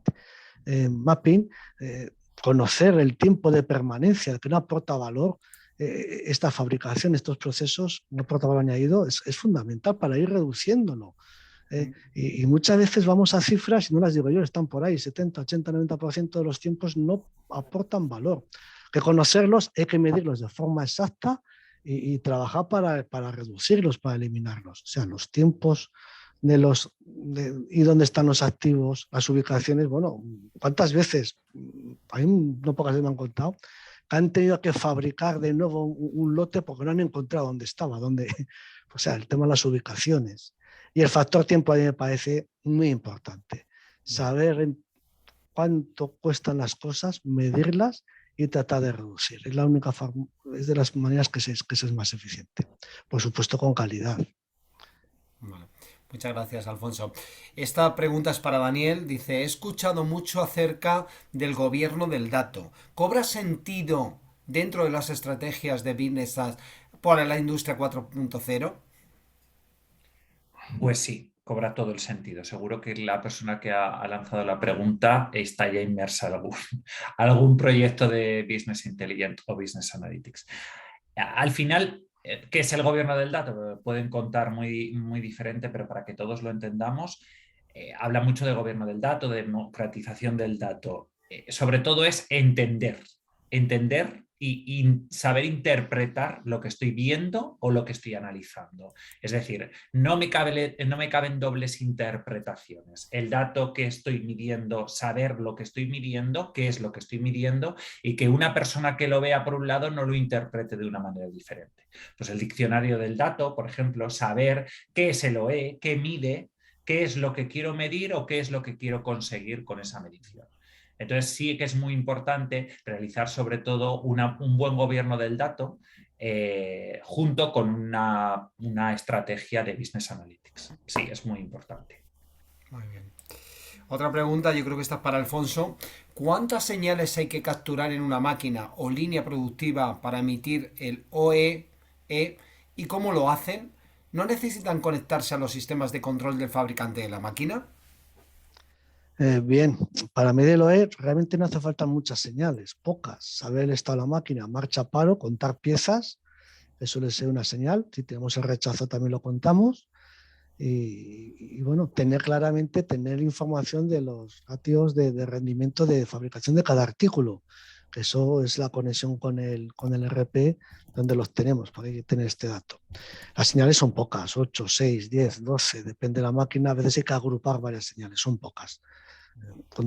Mapping, conocer el tiempo de permanencia, que no aporta valor. Esta fabricación, estos procesos, no aporta valor añadido, es fundamental para ir reduciéndolo. Y muchas veces vamos a cifras, y no las digo yo, están por ahí, 70, 80, 90% de los tiempos no aportan valor. Hay que conocerlos, hay que medirlos de forma exacta y trabajar para reducirlos, para eliminarlos. O sea, los tiempos y dónde están los activos, las ubicaciones. Bueno, ¿cuántas veces? A mí no pocas veces me han contado que han tenido que fabricar de nuevo un lote porque no han encontrado dónde estaba, o sea, el tema de las ubicaciones. Y el factor tiempo a mí me parece muy importante. Saber cuánto cuestan las cosas, medirlas y tratar de reducir. Es la única forma, es de las maneras que se es más eficiente. Por supuesto, con calidad. Vale. Muchas gracias, Alfonso. Esta pregunta es para Daniel. Dice, he escuchado mucho acerca del gobierno del dato. ¿Cobra sentido dentro de las estrategias de business para la industria 4.0? Pues sí, cobra todo el sentido. Seguro que la persona que ha lanzado la pregunta está ya inmersa en algún proyecto de Business Intelligence o Business Analytics. Al final, ¿qué es el gobierno del dato? Pueden contar muy, muy diferente, pero para que todos lo entendamos, habla mucho de gobierno del dato, de democratización del dato. Sobre todo es entender y saber interpretar lo que estoy viendo o lo que estoy analizando. Es decir, no me caben dobles interpretaciones. El dato que estoy midiendo, saber lo que estoy midiendo, qué es lo que estoy midiendo, y que una persona que lo vea por un lado no lo interprete de una manera diferente. Pues el diccionario del dato, por ejemplo, saber qué es el OE, qué mide, qué es lo que quiero medir o qué es lo que quiero conseguir con esa medición. Entonces sí que es muy importante realizar sobre todo un buen gobierno del dato junto con una estrategia de Business Analytics. Sí, es muy importante. Muy bien. Otra pregunta, yo creo que esta es para Alfonso. ¿Cuántas señales hay que capturar en una máquina o línea productiva para emitir el OE y cómo lo hacen? ¿No necesitan conectarse a los sistemas de control del fabricante de la máquina? Bien, para medirlo realmente no hace falta muchas señales, pocas. Saber el estado de la máquina, marcha, paro, contar piezas, eso suele ser una señal. Si tenemos el rechazo también lo contamos. Bueno, tener información de los ratios de rendimiento de fabricación de cada artículo, que eso es la conexión con el RP donde los tenemos, para tener este dato. Las señales son pocas, 8, 6, 10, 12, depende de la máquina, a veces hay que agrupar varias señales, son pocas.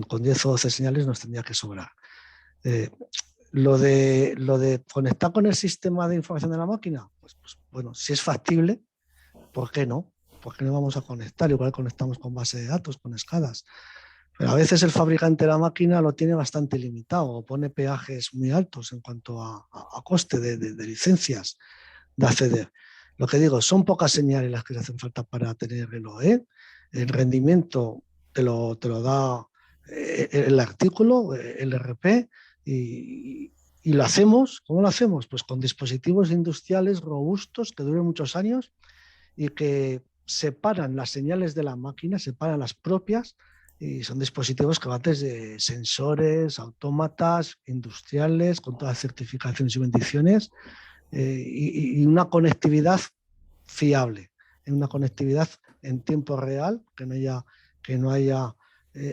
Con 10 o 12 señales nos tendría que sobrar. Lo de conectar con el sistema de información de la máquina, pues bueno, si es factible, ¿por qué no? ¿Por qué no vamos a conectar? Igual conectamos con base de datos, con escalas. Pero a veces el fabricante de la máquina lo tiene bastante limitado o pone peajes muy altos en cuanto a coste de licencias de acceder. Lo que digo, son pocas señales las que se hacen falta para tener el OE. El rendimiento te lo da el artículo, el RP, y lo hacemos. ¿Cómo lo hacemos? Pues con dispositivos industriales robustos que duren muchos años y que separan las señales de la máquina, separan las propias, y son dispositivos que van desde sensores, autómatas, industriales, con todas las certificaciones y bendiciones, y una conectividad fiable, una conectividad en tiempo real, que no haya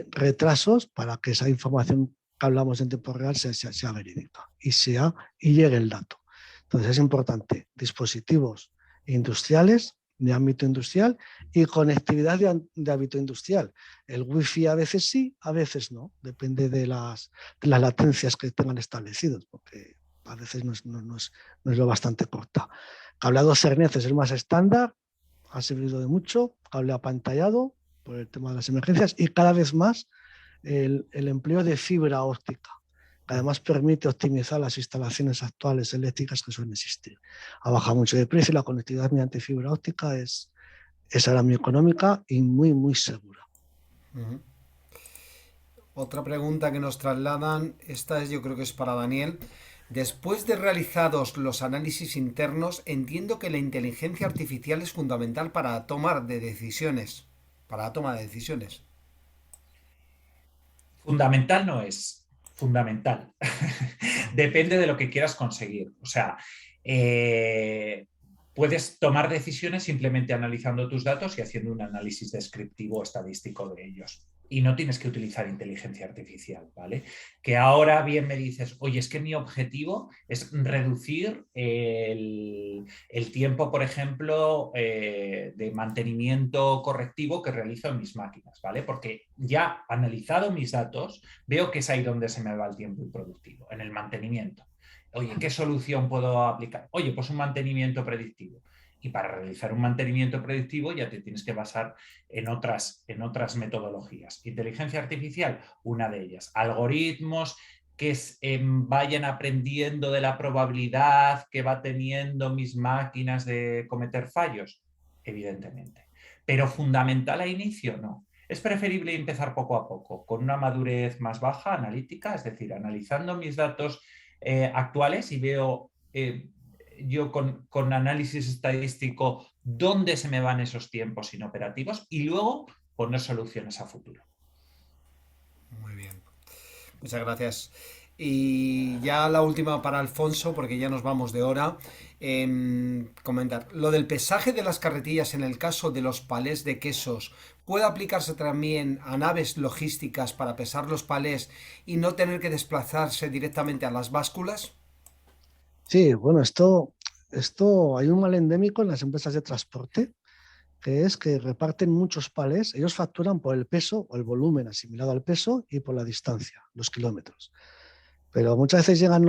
retrasos para que esa información que hablamos en tiempo real sea verídica y llegue el dato. Entonces es importante dispositivos industriales de ámbito industrial y conectividad de ámbito industrial. El wifi a veces sí, a veces no, depende de las latencias que tengan establecidos, porque a veces no es lo bastante corta. Cableado Cernet es el más estándar, ha servido de mucho, cable apantallado por el tema de las emergencias y cada vez más el empleo de fibra óptica, que además permite optimizar las instalaciones actuales eléctricas que suelen existir. Ha bajado mucho de precio y la conectividad mediante fibra óptica es ahora muy económica y muy, muy segura. Uh-huh. Otra pregunta que nos trasladan, yo creo que es para Daniel. Después de realizados los análisis internos, entiendo que la inteligencia artificial es fundamental para tomar de decisiones. Para la toma de decisiones. Fundamental no es, fundamental. Depende de lo que quieras conseguir. O sea, puedes tomar decisiones simplemente analizando tus datos y haciendo un análisis descriptivo o estadístico de ellos. Y no tienes que utilizar inteligencia artificial, ¿vale? Que ahora bien me dices, oye, es que mi objetivo es reducir el tiempo, por ejemplo, de mantenimiento correctivo que realizo en mis máquinas, ¿vale? Porque ya analizado mis datos, veo que es ahí donde se me va el tiempo improductivo, en el mantenimiento. Oye, ¿qué solución puedo aplicar? Oye, pues un mantenimiento predictivo. Y para realizar un mantenimiento predictivo ya te tienes que basar en otras metodologías. Inteligencia artificial, una de ellas. Algoritmos que vayan aprendiendo de la probabilidad que va teniendo mis máquinas de cometer fallos, evidentemente. Pero fundamental a inicio, no. Es preferible empezar poco a poco, con una madurez más baja, analítica, es decir, analizando mis datos actuales y veo yo con análisis estadístico dónde se me van esos tiempos inoperativos y luego poner soluciones a futuro. Muy bien. Muchas gracias. Y ya la última para Alfonso, porque ya nos vamos de hora. Comentar. Lo del pesaje de las carretillas en el caso de los palés de quesos, ¿puede aplicarse también a naves logísticas para pesar los palés y no tener que desplazarse directamente a las básculas? Sí, bueno, esto hay un mal endémico en las empresas de transporte, que es que reparten muchos palés, ellos facturan por el peso o el volumen asimilado al peso y por la distancia, los kilómetros. Pero muchas veces llegan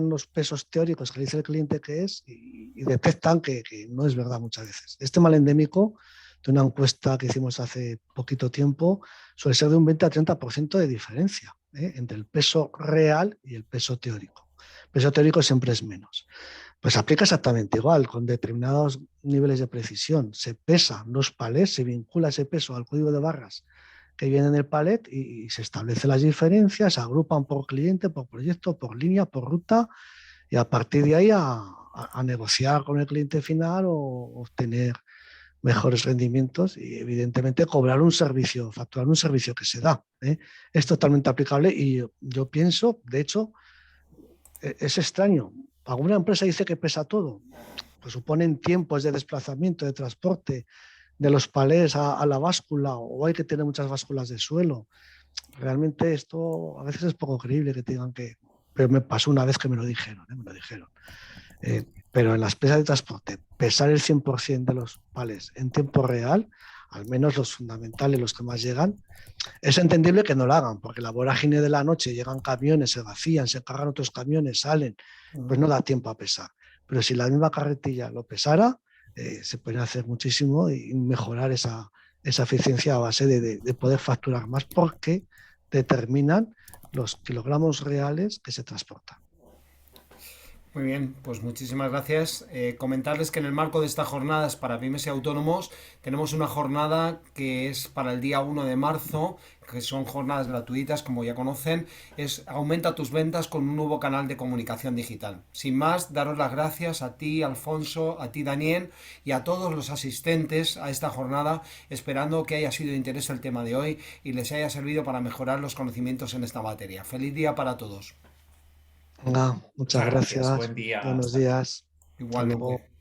los pesos teóricos que le dice el cliente que es y detectan que no es verdad muchas veces. Este mal endémico de una encuesta que hicimos hace poquito tiempo suele ser de un 20 a 30% de diferencia entre el peso real y el peso teórico. El peso teórico siempre es menos. Pues aplica exactamente igual, con determinados niveles de precisión. Se pesa los palés, se vincula ese peso al código de barras que viene en el palet y se establecen las diferencias, se agrupan por cliente, por proyecto, por línea, por ruta y a partir de ahí a negociar con el cliente final o obtener mejores rendimientos y evidentemente cobrar un servicio, facturar un servicio que se da. Es totalmente aplicable y yo pienso, de hecho, es extraño. Alguna empresa dice que pesa todo, pues suponen tiempos de desplazamiento, de transporte, de los palés a la báscula, o hay que tener muchas básculas de suelo. Realmente esto a veces es poco creíble que te digan que... Pero me pasó una vez que me lo dijeron, me lo dijeron. Pero en las pesas de transporte, pesar el 100% de los palés en tiempo real, al menos los fundamentales, los que más llegan, es entendible que no lo hagan, porque la vorágine de la noche llegan camiones, se vacían, se cargan otros camiones, salen, pues no da tiempo a pesar. Pero si la misma carretilla lo pesara, se puede hacer muchísimo y mejorar esa eficiencia a base de poder facturar más porque determinan los kilogramos reales que se transportan. Muy bien, pues muchísimas gracias. Comentarles que en el marco de estas jornadas para pymes y autónomos tenemos una jornada que es para el día 1 de marzo, que son jornadas gratuitas, como ya conocen, es Aumenta tus ventas con un nuevo canal de comunicación digital. Sin más, daros las gracias a ti, Alfonso, a ti, Daniel, y a todos los asistentes a esta jornada, esperando que haya sido de interés el tema de hoy y les haya servido para mejorar los conocimientos en esta materia. Feliz día para todos. Venga, muchas Muchas gracias, gracias. buen día. Buenos días. Hasta Igualmente. luego.